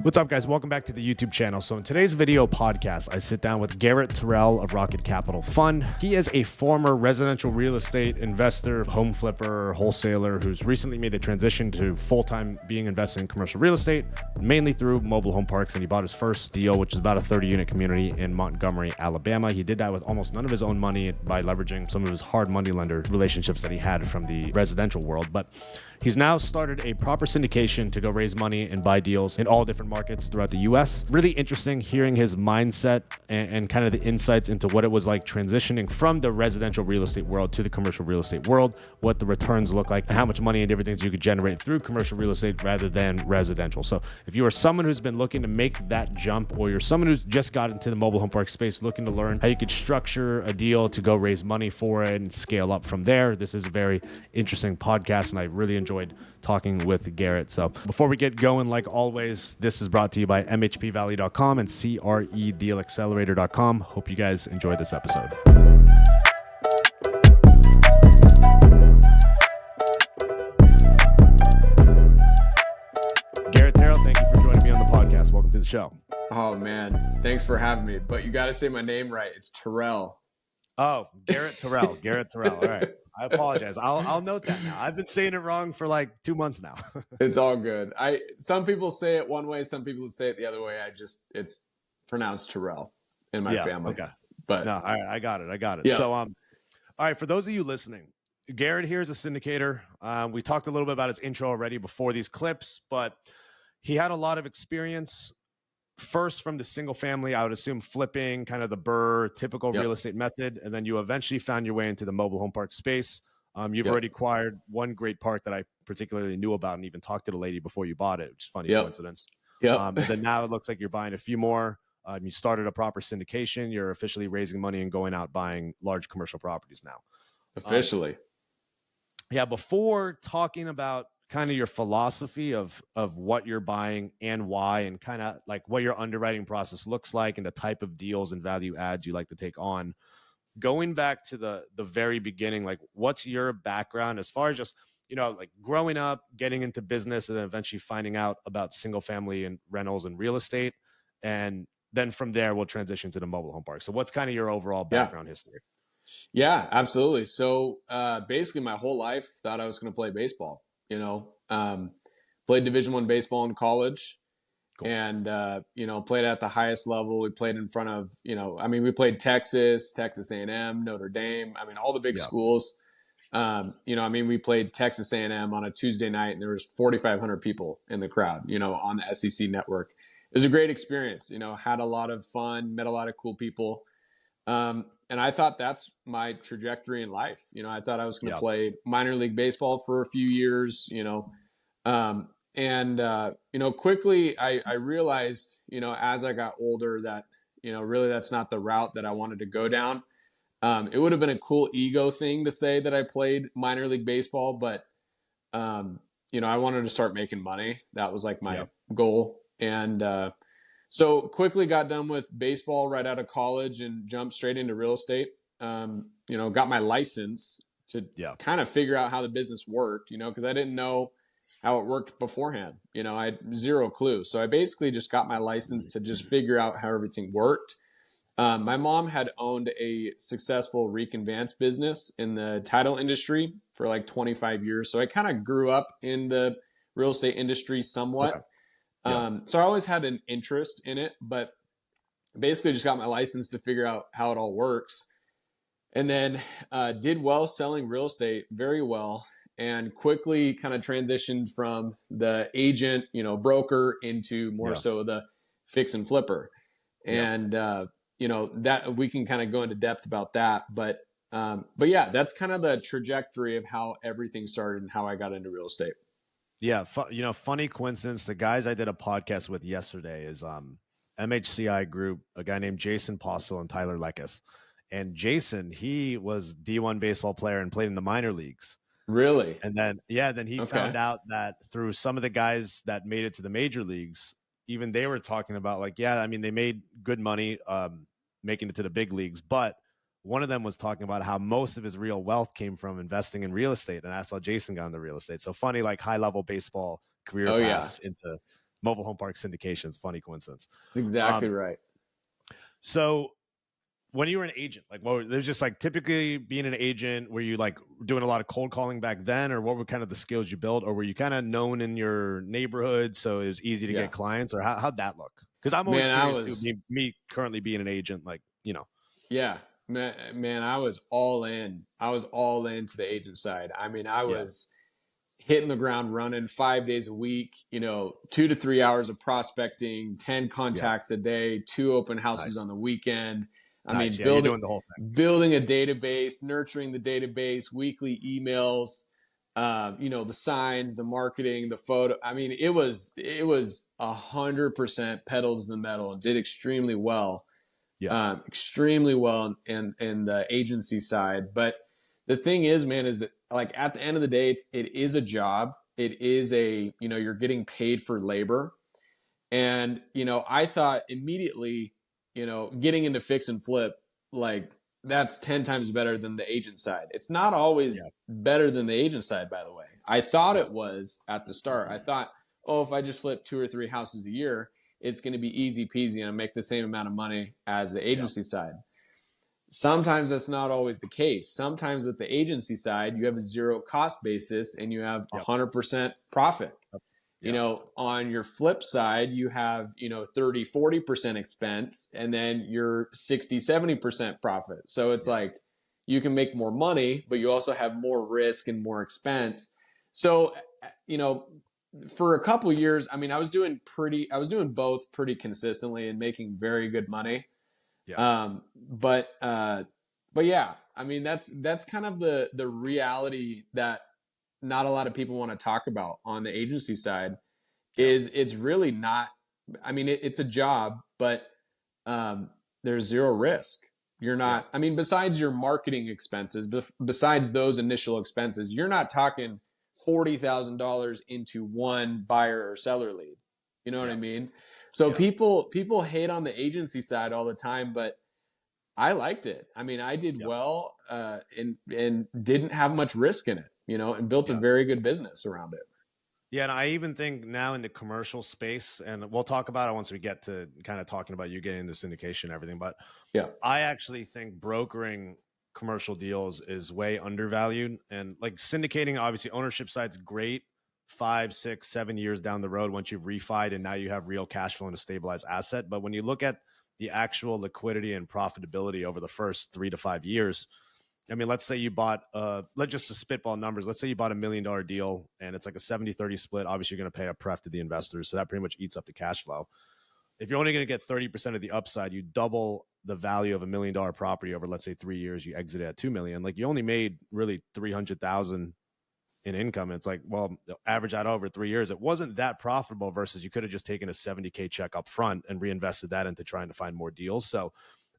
What's up, guys? Welcome back to the YouTube channel. So in today's video podcast, I sit down with Garrett Terrell of Rocket Capital Fund. He is a former residential real estate investor, home flipper, wholesaler who's recently made a transition to full-time being invested in commercial real estate, mainly through mobile home parks. And he bought his first deal, which is about a 30-unit community in Montgomery, Alabama. He did that with almost none of his own money by leveraging some of his hard money lender relationships that he had from the residential world. But he's now started a proper syndication to go raise money and buy deals in all different markets throughout the US. Really interesting hearing his mindset and kind of the insights into what it was like transitioning from the residential real estate world to the commercial real estate world, what the returns look like, and how much money and different things you could generate through commercial real estate rather than residential. So if you are someone who's been looking to make that jump, or you're someone who's just got into the mobile home park space looking to learn how you could structure a deal to go raise money for it and scale up from there, this is a very interesting podcast, and I really enjoyed talking with Garrett. So before we get going, like always, this is brought to you by mhpvalley.com and credealaccelerator.com. Hope you guys enjoy this episode. Garrett Terrell, thank you for joining me on the podcast. Welcome to the show. Oh man, thanks for having me. But you got to say my name right. It's Terrell. Oh, Garrett Terrell. Garrett Terrell. All right. I apologize. I'll note that now. I've been saying it wrong for like 2 months now. It's all good. Some people say it one way, some people say it the other way. It's pronounced Terrell in my family. Okay. But no, all right, I got it. Yeah. So all right, for those of you listening, Garrett here is a syndicator. We talked a little bit about his intro already before these clips, but he had a lot of experience first from the single family, I would assume flipping, kind of the BRRRR typical real estate method. And then you eventually found your way into the mobile home park space. You've already acquired one great park that I particularly knew about and even talked to the lady before you bought it, which is funny coincidence. And then now it looks like you're buying a few more. You started a proper syndication. You're officially raising money and going out buying large commercial properties now. Officially. Before talking about kind of your philosophy of what you're buying and why, and kind of like what your underwriting process looks like and the type of deals and value adds you like to take on, going back to the very beginning, like what's your background as far as just, like growing up, getting into business, and then eventually finding out about single family and rentals and real estate. And then from there, we'll transition to the mobile home park. So what's kind of your overall background history? Yeah, absolutely. So basically my whole life thought I was going to play baseball, played Division I baseball in college. Cool. And, played at the highest level. We played in front of, we played Texas A&M, Notre Dame. All the big schools. We played Texas A&M on a Tuesday night, and there was 4,500 people in the crowd, on the SEC network. It was a great experience, had a lot of fun, met a lot of cool people. And I thought that's my trajectory in life. I thought I was going to play minor league baseball for a few years, quickly I realized, as I got older that, really that's not the route that I wanted to go down. It would have been a cool ego thing to say that I played minor league baseball, but, I wanted to start making money. That was like my goal. And, so quickly got done with baseball right out of college and jumped straight into real estate. Got my license to kind of figure out how the business worked, because I didn't know how it worked beforehand. I had zero clue. So I basically just got my license to just figure out how everything worked. My mom had owned a successful reconveyance business in the title industry for like 25 years. So I kind of grew up in the real estate industry somewhat. Okay. So I always had an interest in it, but basically just got my license to figure out how it all works. And then did well selling real estate, very well, and quickly kind of transitioned from the agent, broker into more so the fix and flipper. And, that we can kind of go into depth about that. But that's kind of the trajectory of how everything started and how I got into real estate. Yeah, funny coincidence. The guys I did a podcast with yesterday is MHCI Group, a guy named Jason Postle and Tyler Leckis. And Jason, he was D1 baseball player and played in the minor leagues. Really? And then he found out that through some of the guys that made it to the major leagues, even they were talking about they made good money making it to the big leagues, but one of them was talking about how most of his real wealth came from investing in real estate. And that's how Jason got into real estate. So funny, like high level baseball career paths into Mobile home park syndications. Funny coincidence. That's exactly right. So when you were an agent, like, there's just like typically being an agent, were you like doing a lot of cold calling back then, or what were kind of the skills you built, or were you kind of known in your neighborhood so it was easy to get clients, or how'd that look? Because I'm always curious too, me currently being an agent, like, you know. Yeah, man, I was all in. I was all into the agent side. I mean, I was hitting the ground running 5 days a week, 2 to 3 hours of prospecting, 10 contacts a day, 2 open houses on the weekend. I mean, doing the whole thing. Building a database, nurturing the database, weekly emails, the signs, the marketing, the photo. I mean, it was 100% pedal to the metal and did extremely well. Extremely well in the agency side. But the thing is, man, is that like at the end of the day, it is a job. It is you're getting paid for labor. And, I thought immediately, getting into fix and flip, like that's 10 times better than the agent side. It's not always better than the agent side, by the way. I thought it was at the start. I thought, if I just flip 2 or 3 houses a year, it's going to be easy peasy and I make the same amount of money as the agency side. Sometimes that's not always the case. Sometimes with the agency side, you have a zero cost basis and you have 100% profit. On your flip side, you have, 30, 40% expense and then you're 60, 70% profit. So it's like you can make more money, but you also have more risk and more expense. So, for a couple of years, I mean, I was doing both pretty consistently and making very good money. But yeah, I mean, that's kind of the reality that not a lot of people want to talk about on the agency side. Is it's really not, I mean, it's a job, but there's zero risk. You're not, I mean, besides your marketing expenses, besides those initial expenses, you're not talking $40,000 into one buyer or seller lead. You know what I mean? So people hate on the agency side all the time, but I liked it. I mean, I did well and didn't have much risk in it, and built a very good business around it. Yeah, and I even think now in the commercial space, and we'll talk about it once we get to kind of talking about you getting into syndication and everything, but I actually think brokering commercial deals is way undervalued. And like syndicating, obviously ownership side's great 5, 6, 7 years down the road once you've refied and now you have real cash flow and a stabilized asset. But when you look at the actual liquidity and profitability over the first 3 to 5 years, I mean, let's say you bought, let's just spitball numbers. Let's say you bought $1 million deal and it's like a 70-30 split. Obviously, you're going to pay a pref to the investors. So that pretty much eats up the cash flow. If you're only going to get 30% of the upside, you double the value of $1 million property over, let's say 3 years, you exit it at $2 million. Like you only made really 300,000 in income. It's like, well, average out over 3 years. It wasn't that profitable versus you could have just taken a $70K check up front and reinvested that into trying to find more deals. So,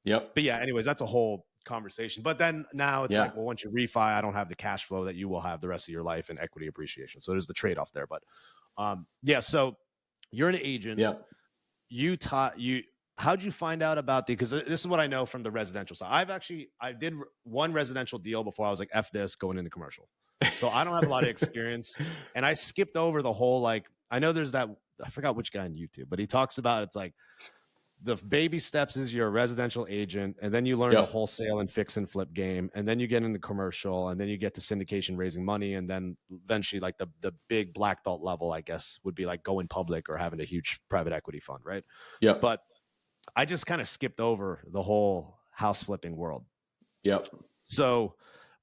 but yeah, anyways, that's a whole conversation. But then now it's like, well, once you refi, I don't have the cash flow that you will have the rest of your life and equity appreciation. So there's the trade-off there. But so you're an agent. How'd you find out about because this is what I know from the residential side. I did one residential deal before I was like, F this, going into commercial. So I don't have a lot of experience. And I skipped over the whole, like, I know there's that, I forgot which guy on YouTube, but he talks about, it's like, the baby steps is you're a residential agent, and then you learn the wholesale and fix and flip game, and then you get into commercial, and then you get to syndication, raising money, and then eventually like the big black belt level, I guess, would be like going public or having a huge private equity fund, right? Yeah. But I just kind of skipped over the whole house flipping world. So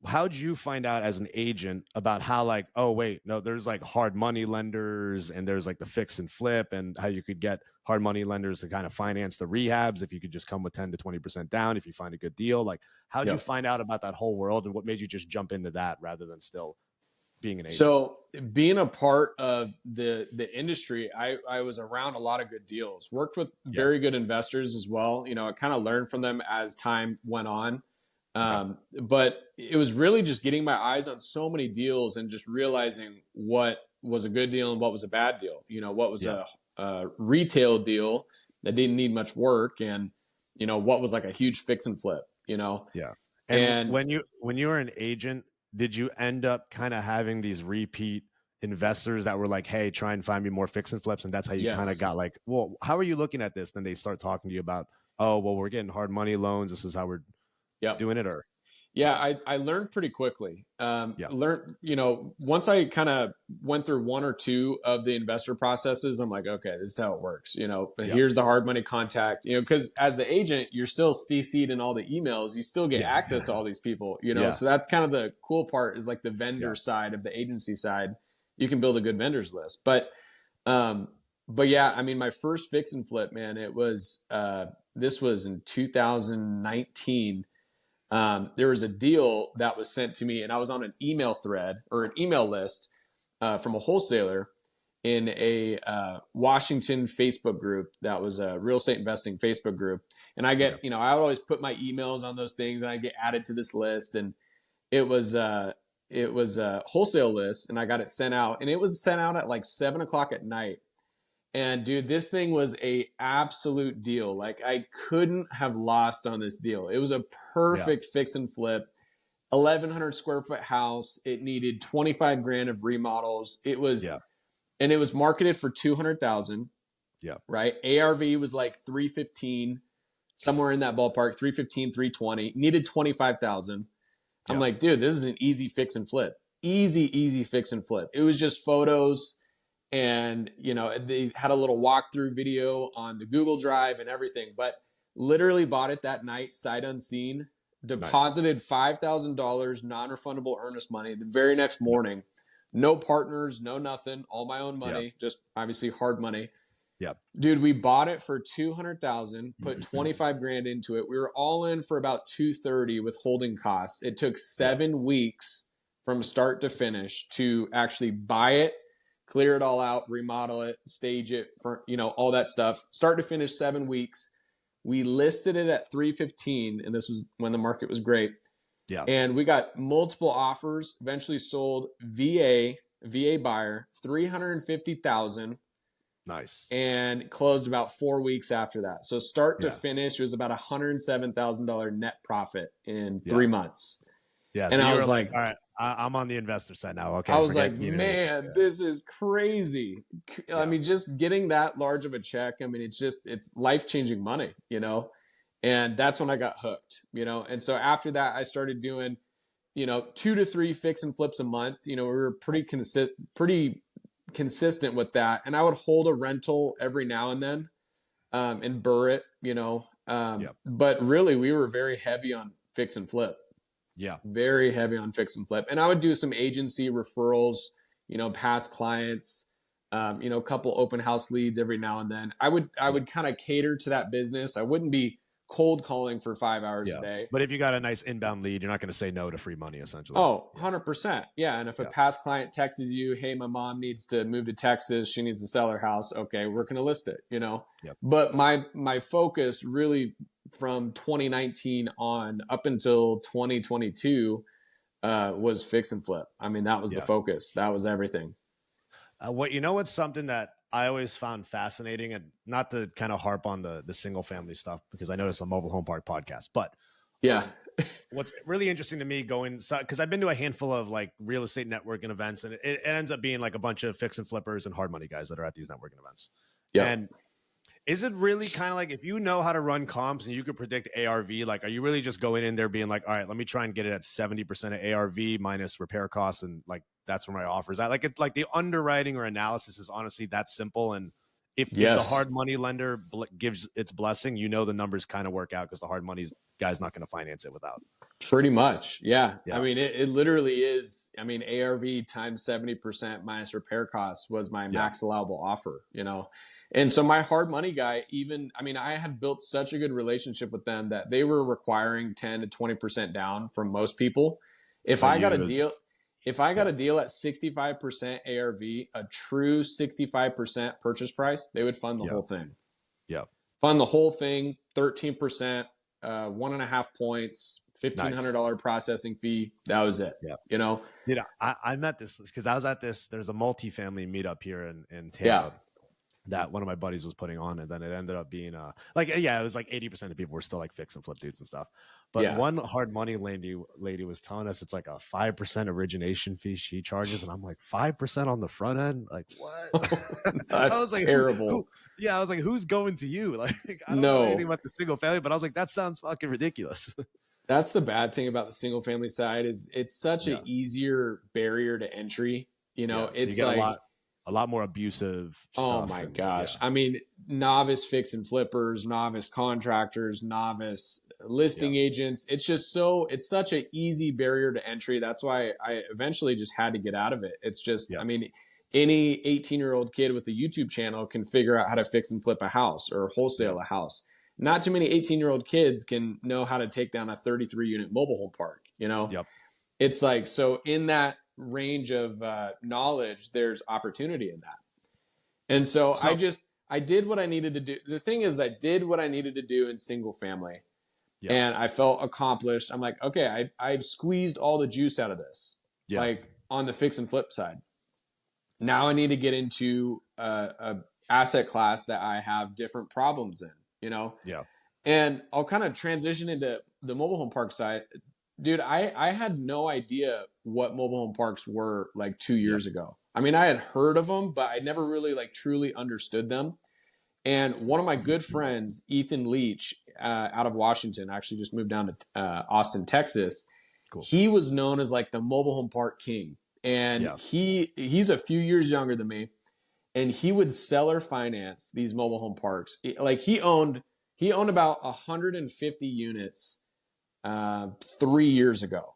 how'd you find out as an agent about how like, oh wait, no, there's like hard money lenders and there's like the fix and flip, and how you could get hard money lenders to kind of finance the rehabs if you could just come with 10 to 20% down if you find a good deal? Like, how'd you find out about that whole world, and what made you just jump into that rather than still being an agent? So being a part of the industry, I was around a lot of good deals, worked with very good investors as well. I kind of learned from them as time went on. But it was really just getting my eyes on so many deals and just realizing what was a good deal and what was a bad deal. What was a retail deal that didn't need much work, and what was like a huge fix and flip. And when you were an agent, did you end up kind of having these repeat investors that were like, hey, try and find me more fix and flips, and that's how you kind of Yes. got like, well, how are you looking at this? Then they start talking to you about, oh, well, we're getting hard money loans. This is how we're Yep. doing it, or Yeah, I learned pretty quickly. yeah, Once I kind of went through one or two of the investor processes, I'm like, okay, this is how it works. Here's the hard money contact, because as the agent, you're still CC'd in all the emails. You still get yeah, access to all these people, yeah, so that's kind of the cool part is like the vendor yeah, side of the agency side. You can build a good vendors list. But yeah, I mean, my first fix and flip, man, this was in 2019. There was a deal that was sent to me, and I was on an email thread or an email list from a wholesaler in a Washington Facebook group that was a real estate investing Facebook group. And I get, I would always put my emails on those things, and I get added to this list. And it was a wholesale list, and I got it sent out, and it was sent out at like 7 o'clock at night. And dude, this thing was a absolute deal. Like I couldn't have lost on this deal. It was a perfect fix and flip, 1,100 square foot house. It needed 25 grand of remodels. It was, and it was marketed for 200,000. yeah, Right. ARV was like 315, somewhere in that ballpark, 315, 320, needed 25,000. I'm like, dude, this is an easy fix and flip. Easy fix and flip. It was just photos. And, they had a little walkthrough video on the Google Drive and everything, but literally bought it that night, sight unseen, deposited $5,000 non-refundable earnest money the very next morning. No partners, no nothing, all my own money, just obviously hard money. yeah. Dude, we bought it for 200,000, put 25 grand into it. We were all in for about 230 with holding costs. It took 7 weeks from start to finish to actually buy it, clear it all out, remodel it, stage it for, all that stuff. Start to finish 7 weeks. We listed it at 315, and this was when the market was great. Yeah. And we got multiple offers, eventually sold VA buyer, 350,000. Nice. And closed about 4 weeks after that. So start to finish, it was about $107,000 net profit in 3 months. Yeah. And So I you was were like, all right, I'm on the investor side now. Okay. I was like, man, this is crazy. I mean, just getting that large of a check, I mean, it's life-changing money, and that's when I got hooked, and so after that, I started doing, 2 to 3 fix and flips a month. We were pretty consistent with that. And I would hold a rental every now and then, and burr it, but really we were very heavy on fix and flip. Yeah. Very heavy on fix and flip. And I would do some agency referrals, past clients, a couple open house leads every now and then. I would kind of cater to that business. I wouldn't be cold calling for 5 hours a day. But if you got a nice inbound lead, you're not going to say no to free money, essentially. Oh, 100%. Yeah. And if a past client texts you, hey, my mom needs to move to Texas, she needs to sell her house. Okay, we're going to list it, But my focus really from 2019 on up until 2022 was fix and flip. I mean, that was the focus. That was everything. What's something that I always found fascinating, and not to kind of harp on the single family stuff, because I know it's a mobile home park podcast, but what's really interesting to me because I've been to a handful of like real estate networking events, and it ends up being like a bunch of fix and flippers and hard money guys that are at these networking events. Yeah. And is it really kind of like, if you know how to run comps and you could predict ARV, like, are you really just going in there being like, all right, let me try and get it at 70% of ARV minus repair costs, and like that's where my offer is at? Like, it's like the underwriting or analysis is honestly that simple. And if the hard money lender gives its blessing, the numbers kind of work out because the hard money guy's not going to finance it without. Pretty much. Yeah. I mean, it literally is. I mean, ARV times 70% minus repair costs was my max allowable offer, And so my hard money guy, I had built such a good relationship with them that they were requiring 10 to 20% down from most people. If I got a deal at 65% ARV, a true 65% purchase price, they would fund the whole thing. Yeah. Fund the whole thing, 13%, 1.5 points, $1,500 processing fee. That was it. Yeah. Dude, I met this because I was at there's a multifamily meetup here in Tampa. that one of my buddies was putting on, and then it ended up being like, yeah, it was like 80% of people were still like fix and flip dudes and stuff. But Yeah. one hard money lady was telling us it's like a 5% origination fee she charges, and I'm like, 5% on the front end, like what? I That's was like, terrible. yeah, I was like, who's going to you? Like, I don't know anything No, about the single family, but I was like, that sounds fucking ridiculous. that's the bad thing about the single family side is it's such an Yeah, easier barrier to entry. You know, yeah. So you it's get like, a lot more abusive oh stuff, my and yeah, gosh. I mean, novice fix and flippers, novice contractors, novice yeah, listing agents. It's just it's such an easy barrier to entry. That's why I eventually just had to get out of it. It's just, yeah, I mean, any 18-year-old kid with a YouTube channel can figure out how to fix and flip a house or yeah, wholesale a house. Not too many 18-year-old kids can know how to take down a 33 unit mobile home park, you know? yep. It's like, so in that range of knowledge, there's opportunity in that. And so So I did what I needed to do. The thing is, I did what I needed to do in single family, yeah, and I felt accomplished. I'm like, okay, I've squeezed all the juice out of this, yeah, like on the fix and flip side. Now I need to get into a asset class that I have different problems in, you know? yeah, And I'll kind of transition into the mobile home park side. Dude, I had no idea what mobile home parks were like 2 years yeah. ago. I mean, I had heard of them, but I never really like truly understood them. And one of my good friends, Ethan Leach, out of Washington, actually just moved down to Austin, Texas. Cool. He was known as like the mobile home park king, and Yeah, he's a few years younger than me, and he would seller finance these mobile home parks. Like he owned about 150 units 3 years ago,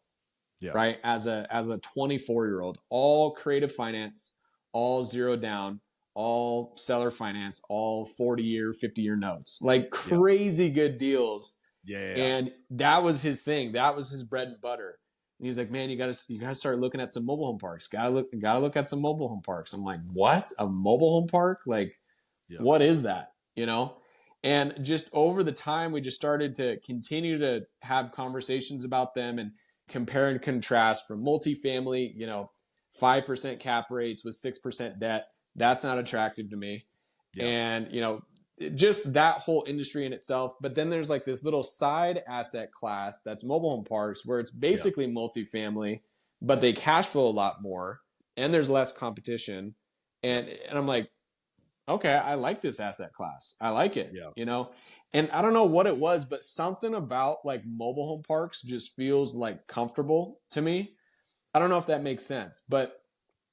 yeah, right? As a 24-year-old, all creative finance, all zero down, all seller finance, all 40-year, 50-year notes, like yeah, crazy good deals. yeah, yeah, yeah. And that was his thing. That was his bread and butter. And he's like, man, you gotta start looking at some mobile home parks. Gotta look at some mobile home parks. I'm like, what? A mobile home park? Like, Yeah. what is that? You know? And just over the time, we just started to continue to have conversations about them and compare and contrast from multifamily, 5% cap rates with 6% debt. That's not attractive to me. Yeah. And, just that whole industry in itself. But then there's like this little side asset class that's mobile home parks where it's basically multifamily, but they cash flow a lot more and there's less competition. And I'm like, okay, I like this asset class. I like it, Yeah. And I don't know what it was, but something about like mobile home parks just feels like comfortable to me. I don't know if that makes sense, but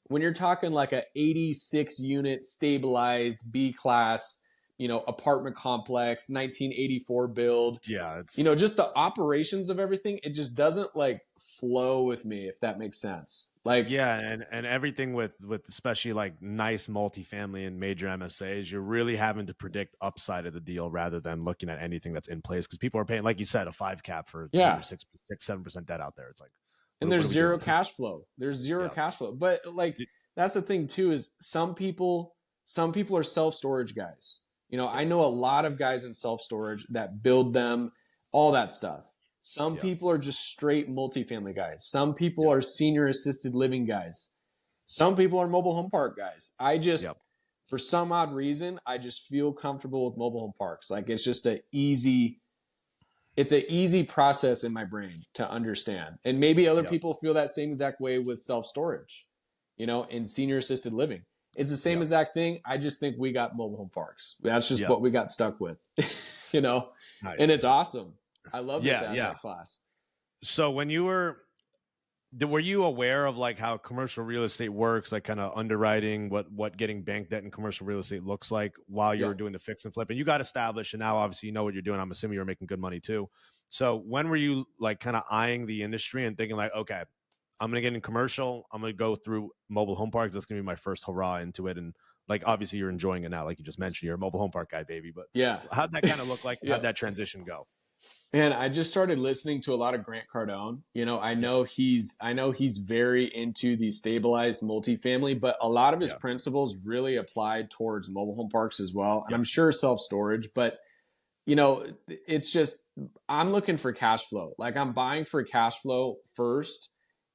when you're talking like a 86 unit stabilized B class, apartment complex, 1984 build, Yeah, it's just the operations of everything, it just doesn't like flow with me, if that makes sense. Like, yeah, and everything with especially like nice multifamily and major MSAs, you're really having to predict upside of the deal rather than looking at anything that's in place because people are paying, like you said, a 5 cap for yeah. 7% debt out there. It's like, And there's zero cash flow. There's zero cash flow. But like, that's the thing too, is some people are self-storage guys. I know a lot of guys in self-storage that build them, all that stuff. Some people are just straight multifamily guys. Some people are senior assisted living guys. Some people are mobile home park guys. For some odd reason, I just feel comfortable with mobile home parks. Like it's just it's an easy process in my brain to understand. And maybe other people feel that same exact way with self-storage, and senior assisted living. It's the same exact thing. I just think we got mobile home parks. That's just what we got stuck with, Nice. And it's awesome. I love this asset class. So when you were you aware of like how commercial real estate works, like kind of underwriting what getting bank debt in commercial real estate looks like while you were doing the fix and flip, and you got established and now obviously you know what you're doing. I'm assuming you're making good money too. So when were you like kind of eyeing the industry and thinking like, okay, I'm going to get in commercial. I'm going to go through mobile home parks. That's going to be my first hurrah into it. And like, obviously you're enjoying it now. Like you just mentioned, you're a mobile home park guy, baby. But how'd that kind of look like? How'd that transition go? And I just started listening to a lot of Grant Cardone. I know he's very into the stabilized multifamily, but a lot of his principles really applied towards mobile home parks as well. And I'm sure self-storage, but it's just, I'm looking for cash flow. Like I'm buying for cash flow first.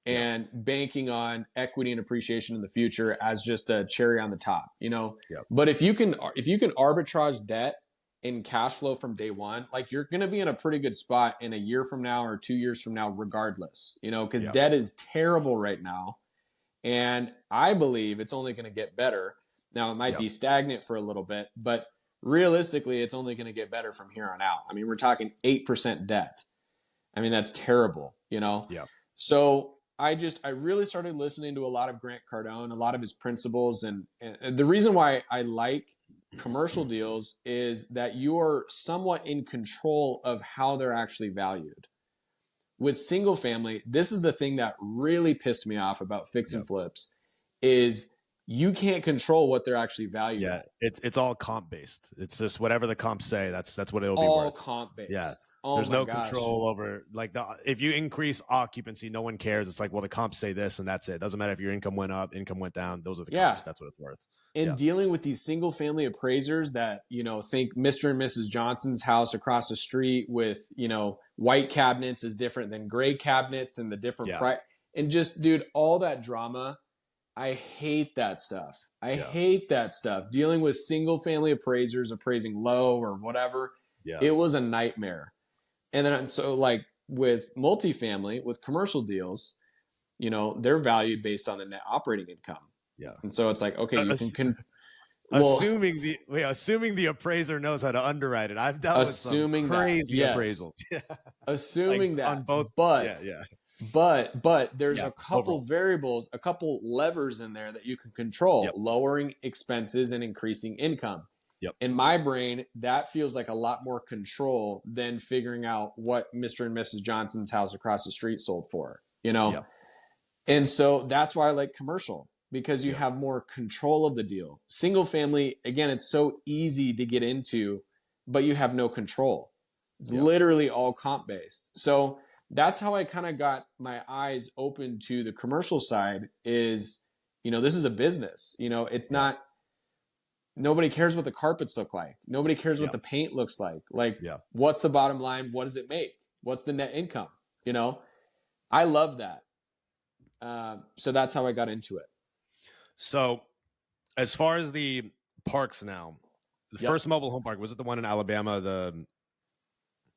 and banking on equity and appreciation in the future as just a cherry on the top, you know. But if you can arbitrage debt and cash flow from day one, like you're going to be in a pretty good spot in a year from now or 2 years from now, regardless, you know, because debt is terrible right now. And I believe it's only going to get better. Now, it might be stagnant for a little bit, but realistically, it's only going to get better from here on out. I mean, we're talking 8% debt. I mean, that's terrible, you know? So I really started listening to a lot of Grant Cardone, a lot of his principles. And the reason why I like commercial deals is that you're somewhat in control of how they're actually valued. With single family, this is the thing that really pissed me off about fix and flips is you can't control what they're actually valued at. It's all comp based. It's just whatever the comps say, that's what it'll be all worth. Comp based. Yeah. Oh, there's no control over, like, if you increase occupancy, no one cares. It's like, well, the comps say this and that's it. Doesn't matter if your income went up, income went down. Those are the comps. That's what it's worth. And dealing with these single family appraisers that, you know, think Mr. and Mrs. Johnson's house across the street with, you know, white cabinets is different than gray cabinets and the different price. And just, dude, all that drama. I hate that stuff. I hate that stuff. Dealing with single family appraisers appraising low or whatever. It was a nightmare. And then so like with multifamily, with commercial deals, you know, they're valued based on the net operating income. And so it's like, okay, you can assuming the appraiser knows how to underwrite it. I've dealt with some crazy appraisals. Assuming like, that on both, but there's a couple variables, a couple levers in there that you can control, lowering expenses and increasing income. In my brain, that feels like a lot more control than figuring out what Mr. and Mrs. Johnson's house across the street sold for, you know? And so that's why I like commercial, because you have more control of the deal. Single family, again, it's so easy to get into, but you have no control. It's literally all comp based. So that's how I kind of got my eyes open to the commercial side is, you know, this is a business. You know, it's not, nobody cares what the carpets look like. Nobody cares what the paint looks like. Like, what's the bottom line? What does it make? What's the net income? You know, I love that. So that's how I got into it. So as far as the parks now, the first mobile home park, was it the one in Alabama?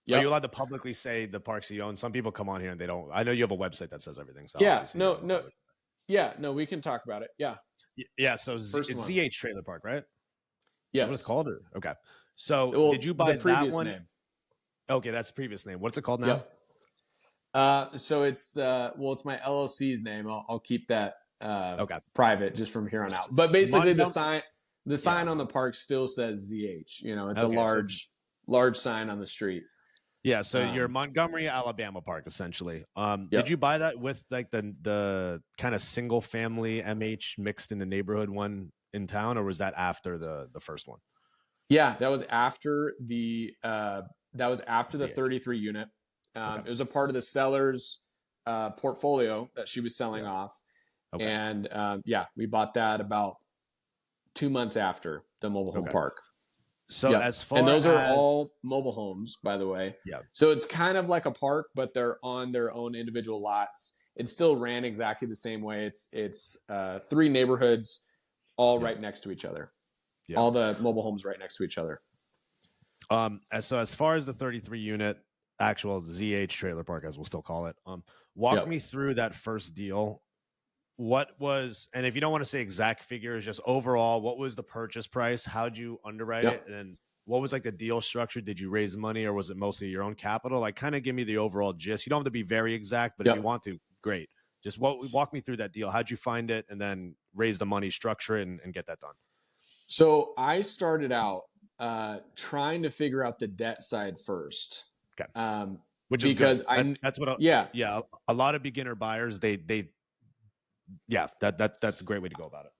Are you allowed to publicly say the parks you own? Some people come on here and they don't. I know you have a website that says everything. So no, we can talk about it. So it's ZH Trailer Park, right? Yes. What it's called? Okay. So did you buy that one? Name. Okay, that's the previous name. What's it called now? So it's it's my LLC's name. I'll keep that private just from here on out. But basically, the sign on the park still says ZH. You know, it's a large sign on the street. Yeah, so your Montgomery, Alabama park, essentially. Did you buy that with like the kind of single family MH mixed in the neighborhood one in town, or was that after the first one? Yeah, that was after the 33 unit. It was a part of the seller's portfolio that she was selling off. And we bought that about 2 months after the mobile home park. So as far and those are all mobile homes, by the way. So it's kind of like a park, but they're on their own individual lots. It still ran exactly the same way. It's 3 neighborhoods, all right next to each other. All the mobile homes right next to each other. So as far as the 33 unit actual ZH Trailer Park, as we'll still call it, walk me through that first deal. What was, and if you don't want to say exact figures, just overall, what was the purchase price? How'd you underwrite it? And then what was like the deal structure? Did you raise money or was it mostly your own capital? Like kind of give me the overall gist. You don't have to be very exact, but if you want to, great. Just walk me through that deal. How'd you find it and then raise the money, structure it, and get that done? So I started out trying to figure out the debt side first. Which is because that's what a lot of beginner buyers that's a great way to go about it.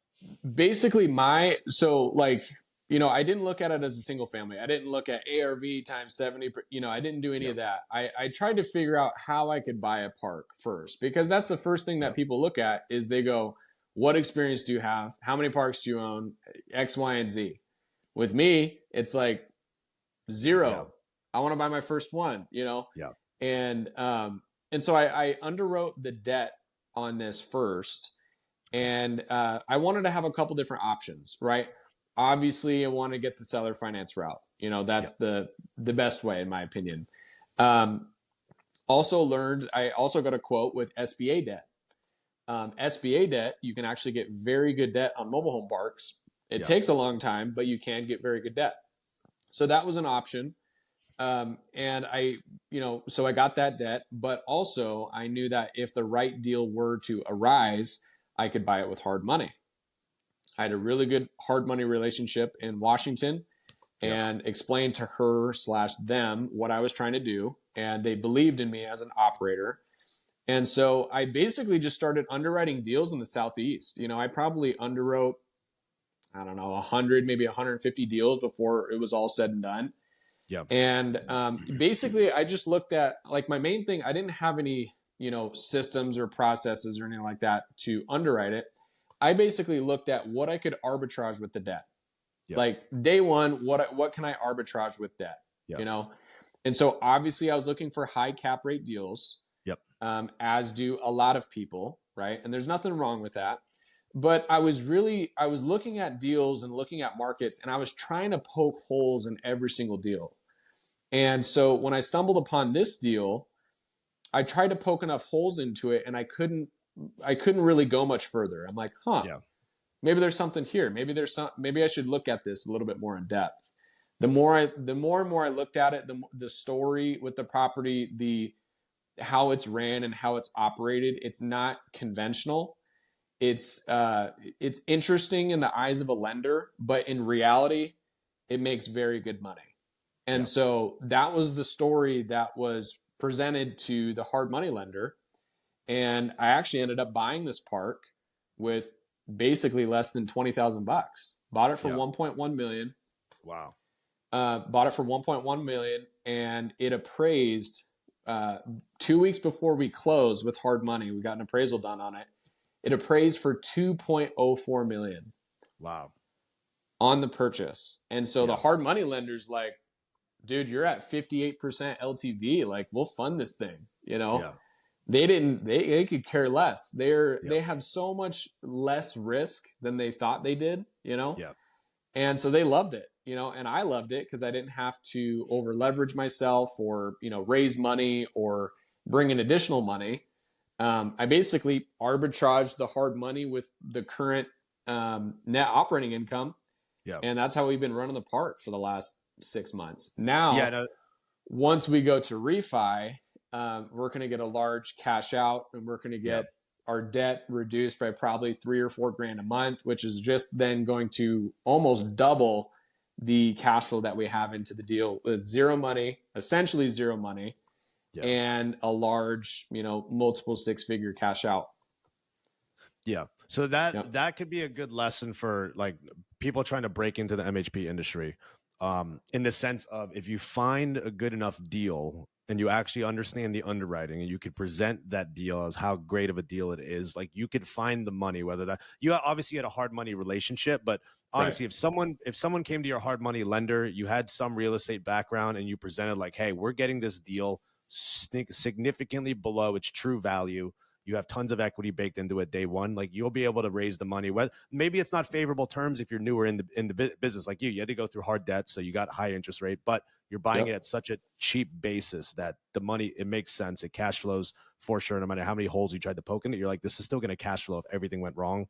Basically I didn't look at it as a single family. I didn't look at ARV times 70. I didn't do any of that. I tried to figure out how I could buy a park first, because that's the first thing that people look at is they go, what experience do you have? How many parks do you own? X, Y, and Z. With me, it's like 0. I want to buy my first one, And so I underwrote the debt on this first, and I wanted to have a couple different options, right? Obviously, I want to get the seller finance route. You know, Yeah. that's the best way, in my opinion. Um, Also learned, I also got a quote with SBA debt. SBA debt, you can actually get very good debt on mobile home parks. It Yeah. takes a long time, but you can get very good debt. So that was an option. And so I got that debt, but also I knew that if the right deal were to arise, I could buy it with hard money. I had a really good hard money relationship in Washington Yeah. and explained to her slash them what I was trying to do. And they believed in me as an operator. And so I basically just started underwriting deals in the Southeast. You know, I probably underwrote, I don't know, 100, maybe 150 deals before it was all said and done. Yeah. And basically, I just looked at, like, my main thing, I didn't have any, systems or processes or anything like that to underwrite it. I basically looked at what I could arbitrage with the debt. Yeah. Like day one, what can I arbitrage with debt? Yeah. And so obviously I was looking for high cap rate deals, Yep. as do a lot of people, right? And there's nothing wrong with that. But I was looking at deals and looking at markets, and I was trying to poke holes in every single deal. And so when I stumbled upon this deal, I tried to poke enough holes into it, and I couldn't really go much further. I'm like, Yeah. maybe there's something here. Maybe I should look at this a little bit more in depth. The more and more I looked at it, the story with the property, how it's ran and how it's operated, it's not conventional. It's interesting in the eyes of a lender, but in reality, it makes very good money. And Yeah. so that was the story that was presented to the hard money lender. And I actually ended up buying this park with basically less than $20,000. Bought it for Yeah. 1.1 million. Wow. Bought it for 1.1 million, and it appraised 2 weeks before we closed with hard money. We got an appraisal done on it. It appraised for 2.04 million. Wow. On the purchase. And so Yeah. the hard money lender's like, dude, you're at 58% LTV. Like, we'll fund this thing. Yeah. They could care less. Yep. They have so much less risk than they thought they did, Yeah. And so they loved it, and I loved it because I didn't have to over leverage myself or, raise money or bring in additional money. I basically arbitraged the hard money with the current net operating income. Yeah. And that's how we've been running the park for the last 6 months. Now, Yeah. No, once we go to refi, we're going to get a large cash out, and we're going to get our debt reduced by probably $3 or $4 grand a month, which is just then going to almost double the cash flow that we have into the deal with zero money, essentially zero money, and a large, multiple six-figure cash out. Yeah. So that could be a good lesson for like people trying to break into the MHP industry. In the sense of, if you find a good enough deal and you actually understand the underwriting and you could present that deal as how great of a deal it is, like you could find the money, whether that you obviously had a hard money relationship, but honestly, right, if someone came to your hard money lender, you had some real estate background and you presented like, hey, we're getting this deal significantly below its true value. You have tons of equity baked into it day one. Like, you'll be able to raise the money. Maybe it's not favorable terms if you're newer in the business. Like you had to go through hard debt, so you got high interest rate, but you're buying it at such a cheap basis that the money, it makes sense. It cash flows for sure. No matter how many holes you tried to poke in it, you're like, this is still going to cash flow if everything went wrong.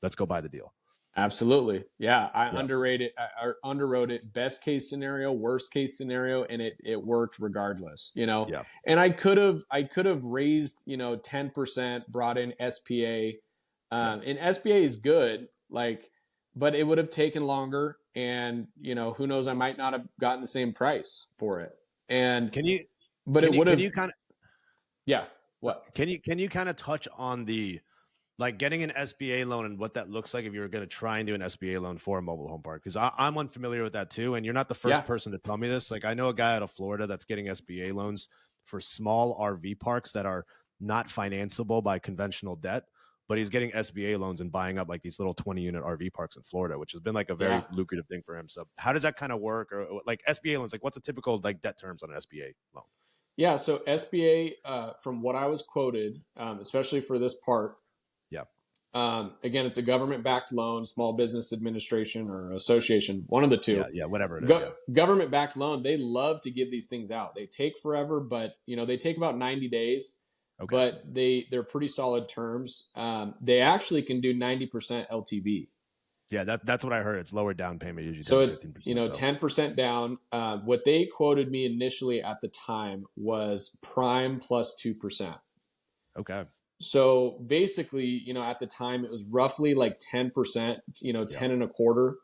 Let's go buy the deal. Absolutely. Yeah. I underwrote it best case scenario, worst case scenario, and it worked regardless, Yeah. And I could have raised, 10%, brought in SPA. And SPA is good, but it would have taken longer, and who knows, I might not have gotten the same price for it. And What? Can you kind of touch on the, like, getting an SBA loan and what that looks like if you were going to try and do an SBA loan for a mobile home park? Because I'm unfamiliar with that too. And you're not the first person to tell me this. Like, I know a guy out of Florida that's getting SBA loans for small RV parks that are not financeable by conventional debt, but he's getting SBA loans and buying up like these little 20-unit RV parks in Florida, which has been like a very lucrative thing for him. So how does that kind of work? Or like SBA loans, like what's a typical like debt terms on an SBA loan? Yeah. So SBA, from what I was quoted, especially for this part, Yeah. again, it's a government-backed loan, Small Business Administration or Association, one of the two. Yeah. Yeah. Whatever it is. Yeah. Government-backed loan, they love to give these things out. They take forever, but they take about 90 days, Okay. but they're pretty solid terms. They actually can do 90% LTV. Yeah. That's what I heard. It's lower down payment, usually So 10 it's, 15%. 10% down. What they quoted me initially at the time was prime plus 2%. Okay. So basically, at the time it was roughly like 10%, 10 and a quarter,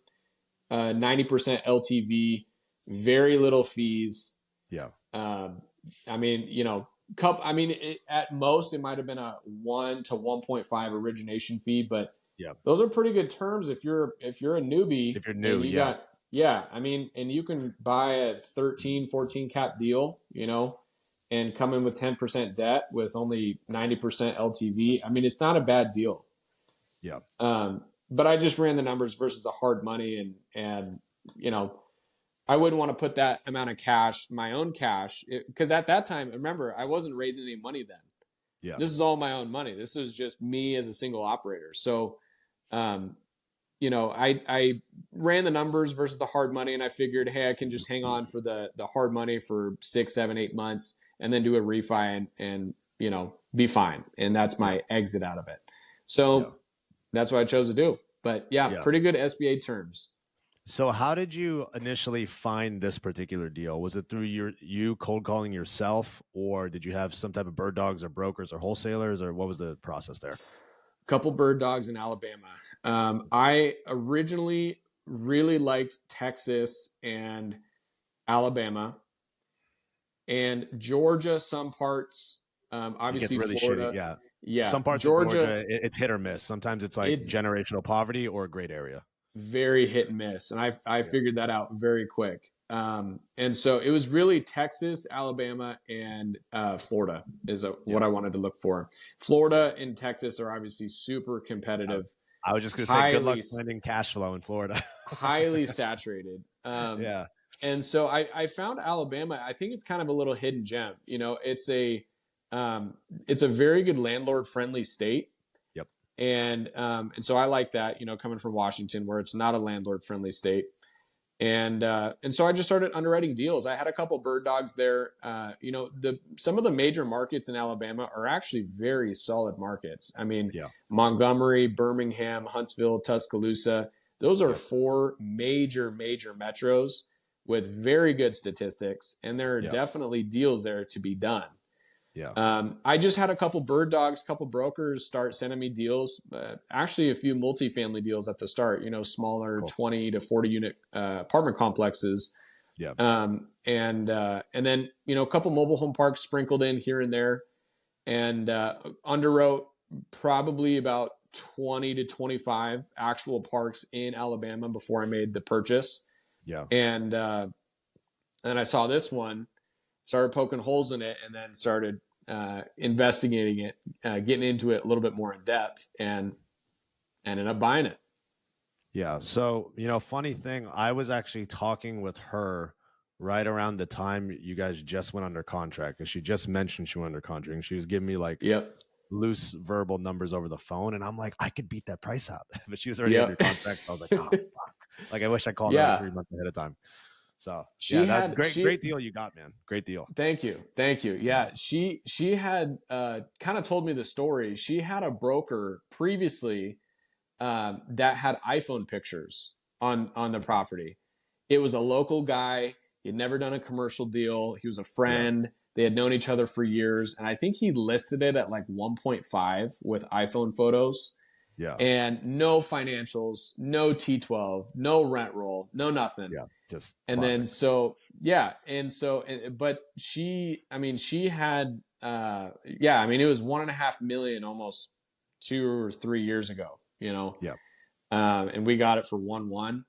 90% LTV, very little fees. Yeah. I mean, at most it might have been a 1 to 1.5 origination fee, but Yeah. those are pretty good terms if you're a newbie. If you're new, and I mean, and you can buy a 13, 14 cap deal, and come in with 10% debt with only 90% LTV. I mean, it's not a bad deal. Yeah. But I just ran the numbers versus the hard money, and I wouldn't want to put that amount of cash, my own cash, because at that time, remember, I wasn't raising any money then. Yeah. This is all my own money. This is just me as a single operator. So, I ran the numbers versus the hard money, and I figured, hey, I can just hang on for the hard money for 6, 7, 8 months, and then do a refi and be fine. And that's my exit out of it. So that's what I chose to do. But pretty good SBA terms. So how did you initially find this particular deal? Was it through you cold calling yourself, or did you have some type of bird dogs or brokers or wholesalers, or what was the process there? Couple bird dogs in Alabama. I originally really liked Texas and Alabama and Georgia, some parts, obviously really Florida. Shitty, yeah. Some parts Georgia, of Georgia, it's hit or miss. Sometimes it's like generational poverty or a great area. Very hit and miss. And I figured that out very quick. And so it was really Texas, Alabama, and Florida is what I wanted to look for. Florida and Texas are obviously super competitive. I was just going to say, good luck finding cash flow in Florida. Highly saturated. And so I found Alabama. I think it's kind of a little hidden gem. It's a very good landlord friendly state. Yep. And so I like that, coming from Washington, where it's not a landlord friendly state. And so I just started underwriting deals. I had a couple bird dogs there. Some of the major markets in Alabama are actually very solid markets. I mean, Montgomery, Birmingham, Huntsville, Tuscaloosa. Those are 4 major metros with very good statistics, and there are definitely deals there to be done. Yeah. I just had a couple bird dogs, couple brokers start sending me deals. Actually, a few multifamily deals at the start. Smaller 20 to 40 unit apartment complexes. Yeah. And then a couple mobile home parks sprinkled in here and there, and underwrote probably about 20 to 25 actual parks in Alabama before I made the purchase. Yeah. And then I saw this one, started poking holes in it, and then started investigating it, getting into it a little bit more in depth, and ended up buying it. Yeah. So, funny thing, I was actually talking with her right around the time you guys just went under contract, because she just mentioned she went under contract, and she was giving me like loose verbal numbers over the phone, and I'm like, I could beat that price out. But she was already under contract, so I was like, oh, fuck. Like, I wish I called her 3 months ahead of time. So that's great deal you got, man. Great deal. Thank you. Yeah. She had kind of told me the story. She had a broker previously that had iPhone pictures on the property. It was a local guy. He had never done a commercial deal. He was a friend. Yeah. They had known each other for years. And I think he listed it at like 1.5 with iPhone photos. Yeah. And no financials, no T12, no rent roll, no nothing. Yeah. Just and classic. Then so but she had it was $1.5 million almost 2 or 3 years ago, Yeah. And we got it for 1.1,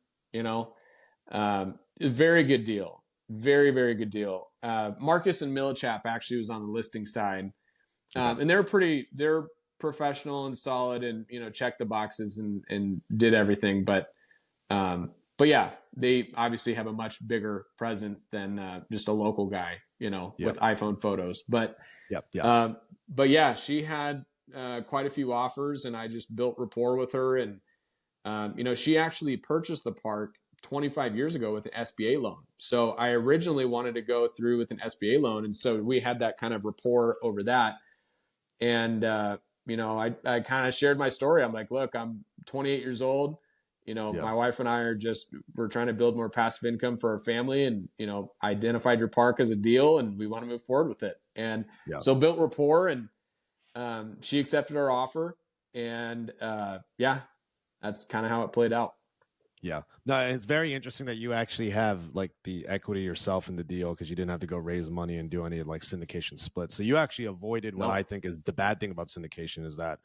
very good deal. Very, very good deal. Marcus and Millichap actually was on the listing side. And they're professional and solid, and checked the boxes and did everything, but but yeah, they obviously have a much bigger presence than just a local guy, Yep. with iPhone photos. Yep. Yeah. Um, but yeah, she had quite a few offers, and I just built rapport with her. And she actually purchased the park 25 years ago with an SBA loan. So I originally wanted to go through with an SBA loan, and so we had that kind of rapport over that. And I kind of shared my story. I'm like, look, I'm 28 years old. Yeah. My wife and I we're trying to build more passive income for our family, and identified your park as a deal, and we want to move forward with it. And Yeah. so built rapport, and she accepted our offer, and yeah, that's kind of how it played out. Yeah. No, it's very interesting that you actually have like the equity yourself in the deal because you didn't have to go raise money and do any like syndication splits. So you actually avoided what I No. think is the bad thing about syndication is that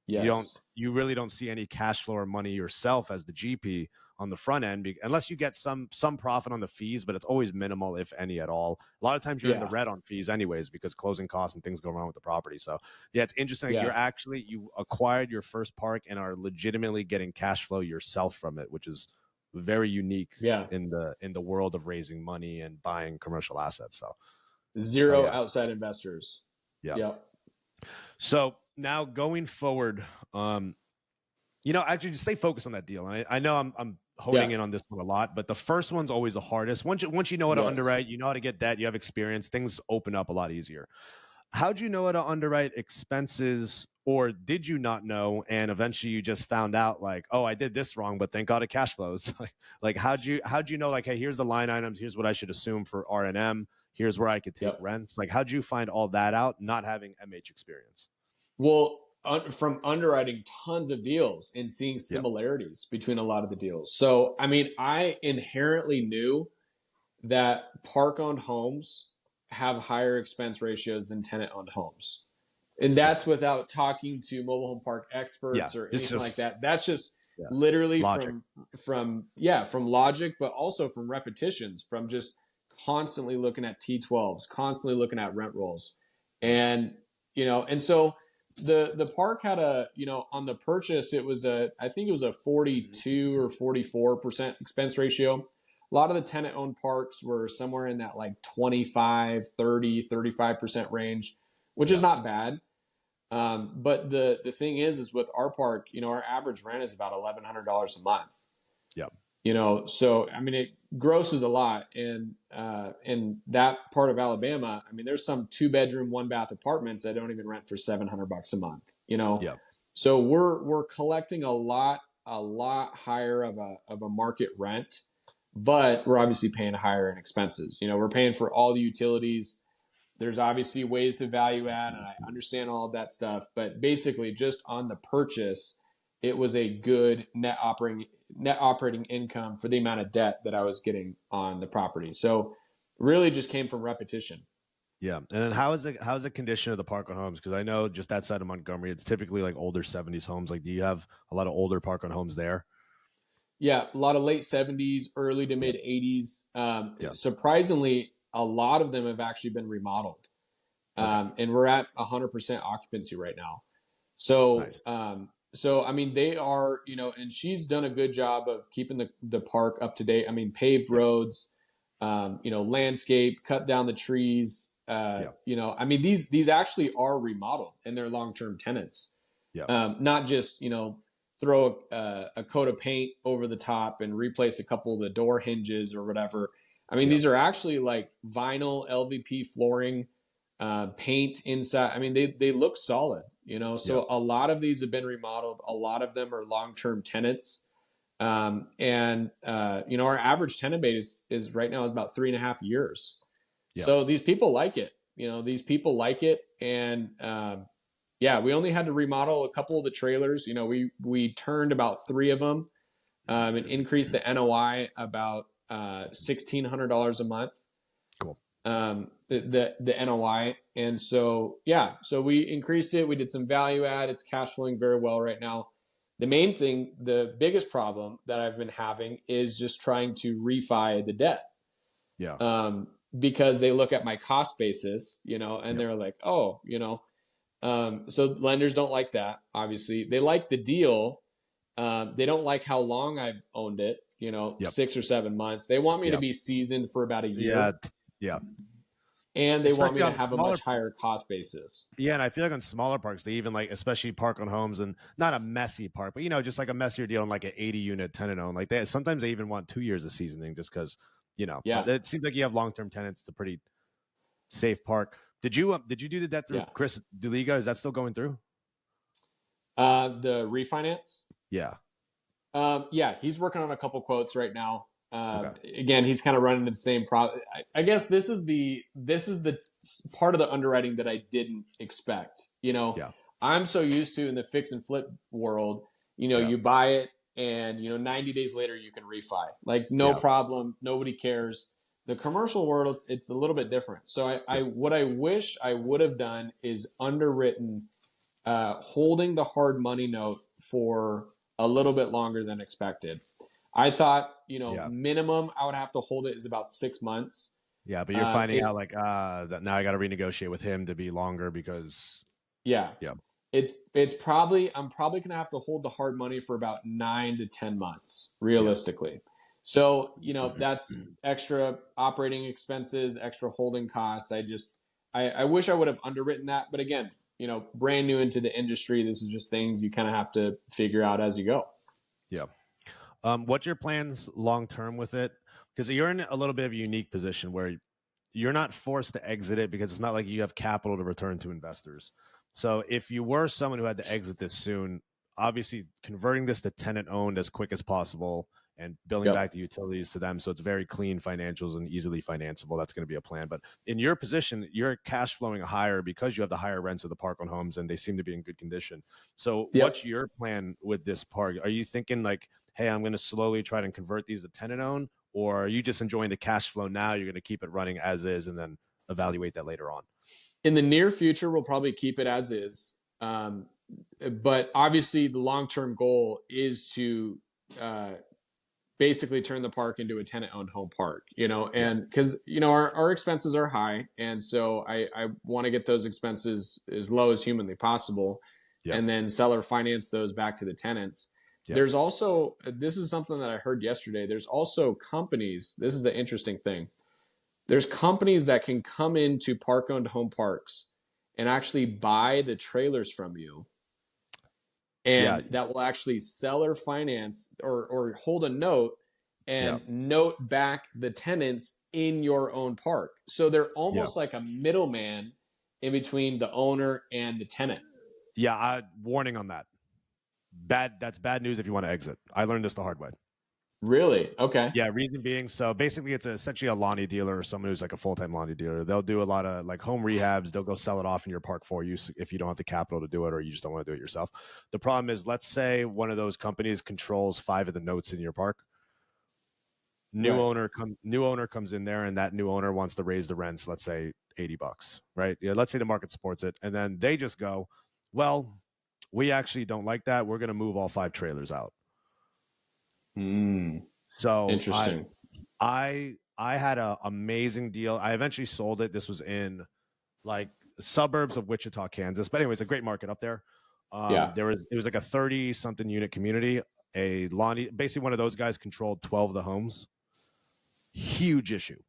Yes. you really don't see any cash flow or money yourself as the GP on the front end unless you get some profit on the fees, but it's always minimal if any at all. A lot of times you're in the Yeah. red on fees anyways because closing costs and things go wrong with the property. So yeah, it's interesting that Yeah. you acquired your first park and are legitimately getting cash flow yourself from it, which is very unique Yeah. in the world of raising money and buying commercial assets. So Zero yeah. outside investors. Yeah. Yep. So now going forward, actually just stay focused on that deal. And I know I'm honing Yeah. in on this one a lot, but the first one's always the hardest. Once you know how to Yes. underwrite, you know how to get debt, you have experience, things open up a lot easier. How'd you know how to underwrite expenses, or did you not know? And eventually you just found out like, oh, I did this wrong, but thank God it cash flows. Like how'd you know, like, hey, here's the line items, here's what I should assume for R&M, here's where I could take Yep. rents. Like, how'd you find all that out, not having MH experience? Well, from underwriting tons of deals and seeing Yep. similarities between a lot of the deals. So, I mean, I inherently knew that park owned homes have higher expense ratios than tenant owned homes. And that's without talking to mobile home park Yeah. experts or It's anything like just that. That's just yeah, literally logic. from logic, but also from repetitions, from just constantly looking at T12s, constantly looking at rent rolls. And and so the park had on the purchase, I think it was a 42 or 44% expense ratio. A lot of the tenant owned parks were somewhere in that like 25, 30, 35% range, which is not bad. But the thing is with our park, our average rent is about $1,100 a month. Yeah. So I mean, it grosses a lot, and in that part of Alabama, I mean, there's some 2-bedroom, 1-bath apartments that don't even rent for $700 a month. Yeah. So we're collecting a lot higher of a market rent, but we're obviously paying higher in expenses. We're paying for all the utilities. There's obviously ways to value add, and I understand all of that stuff, but basically just on the purchase, it was a good net operating income for the amount of debt that I was getting on the property. So really just came from repetition. Yeah. And then how's the condition of the park on homes? Because I know just that side of Montgomery, it's typically like older 70s homes. Like, do you have a lot of older park on homes there? Yeah, a lot of late 70s, early to mid 80s. Yeah. Surprisingly, a lot of them have actually been remodeled. And we're at 100% occupancy right now. So, Nice. so I mean, they are, and she's done a good job of keeping the park up to date. I mean, paved Yep. roads, landscape, cut down the trees. I mean, these actually are remodeled and they're long-term tenants. Yeah. Not just, throw a coat of paint over the top and replace a couple of the door hinges or whatever. I mean, Yeah. these are actually like vinyl LVP flooring, paint inside. I mean, they look solid, so a lot of these have been remodeled. A lot of them are long-term tenants. And our average tenant base is right now is about 3.5 years. Yeah. So these people like it, and we only had to remodel a couple of the trailers. We turned about 3 of them, and increased the NOI about $1,600 a month. Cool. The NOI, and so we increased it. We did some value add. It's cash flowing very well right now. The main thing, the biggest problem that I've been having is just trying to refi the debt. Yeah. Because they look at my cost basis, and they're like, oh, so lenders don't like that. Obviously, they like the deal. They don't like how long I've owned it, Yep. 6 or 7 months. They want me to Yep. be seasoned for about a Yeah. year, Yeah. and they want me Especially to on have a smaller. much higher cost basis. Yeah, and I feel like on smaller parks, they even like, especially park on homes, and not a messy park, but just like a messier deal in like an 80 unit tenant own. Like they sometimes they even want 2 years of seasoning just because, Yeah, But it seems like you have long term tenants. It's a pretty safe park. Did you do that through yeah. Chris Deliga? Is that still going through? The refinance. Yeah. Yeah, he's working on a couple quotes right now. Okay. Again, he's kind of running the same problem. I guess this is the part of the underwriting that I didn't expect. Yeah. I'm so used to in the fix and flip world. Yeah. You buy it and 90 days later you can refi. Like no Yeah. problem, nobody cares. The commercial world, it's a little bit different. So I what I wish I would have done is underwritten holding the hard money note for a little bit longer than expected. I thought, Yeah. minimum I would have to hold it is about 6 months. Yeah. But you're finding It's out like that now I got to renegotiate with him to be longer because Yeah, yeah. it's probably I'm probably gonna have to hold the hard money for about 9 to 10 months Yeah. realistically. So that's extra operating expenses, extra holding costs. I wish I would have underwritten that, but again, brand new into the industry, this is just things you kind of have to figure out as you go. Yeah. What's your plans long term with it? Because you're in a little bit of a unique position where you're not forced to exit it because it's not like you have capital to return to investors. So if you were someone who had to exit this soon, obviously converting this to tenant owned as quick as possible and billing Yep. back the utilities to them so it's very clean financials and easily financeable, that's going to be a plan. But in your position, you're cash flowing higher because you have the higher rents of the park on homes and they seem to be in good condition. So Yep. what's your plan with this park? Are you thinking like, hey, I'm going to slowly try to convert these to tenant owned, or are you just enjoying the cash flow now? You're going to keep it running as is and then evaluate that later on. In the near future, we'll probably keep it as is. But obviously, the long term goal is to uh, basically turn the park into a tenant owned home park, Yeah. and because, our expenses are high. And so I want to get those expenses as low as humanly possible Yep. and then seller finance those back to the tenants. Yep. There's also, this is something that I heard yesterday. There's also companies. This is an interesting thing. There's companies that can come into park owned home parks and actually buy the trailers from you, Yeah. and that will actually seller finance or hold a note Yeah. and note back the tenants in your own park. So they're Yeah. almost like a middleman in between the owner and the tenant. Yeah. Warning on that. That's bad news if you want to exit. I learned this the hard way. Really? Okay. Yeah, reason being, so basically it's essentially a Lonnie dealer or someone who's like a full-time Lonnie dealer. They'll do a lot of like home rehabs. They'll go sell it off in your park for you if you don't have the capital to do it or you just don't want to do it yourself. The problem is, let's say one of those companies controls 5 of the notes in your park. New owner comes in there and that new owner wants to raise the rents, let's say $80, right? Yeah, let's say the market supports it. And then they just go, well, we actually don't like that. We're going to move all 5 trailers out. So Interesting. I had an amazing deal. I eventually sold it. This was in like suburbs of Wichita, Kansas. But anyway, it's a great market up there. Yeah. It was like a 30 something unit community. A Lonnie, basically one of those guys controlled 12 of the homes. Huge issue.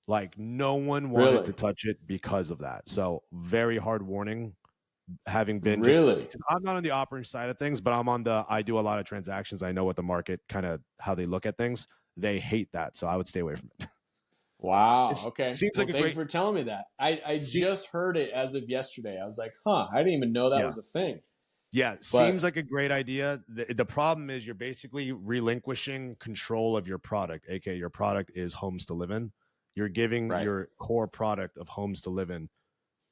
Like no one wanted Really? to touch it because of that. So very hard warning. Having been Really? I'm not on the operating side of things, but I do a lot of transactions. I know what the market kind of how they look at things. They hate that. So I would stay away from it. Wow. It Okay. seems Well, like a thank you great, for telling me that. I just heard it as of yesterday. I was like, huh, I didn't even know that yeah. was a thing. Yeah, But seems like a great idea. The problem is you're basically relinquishing control of your product, aka your product is homes to live in. You're giving right. your core product of homes to live in.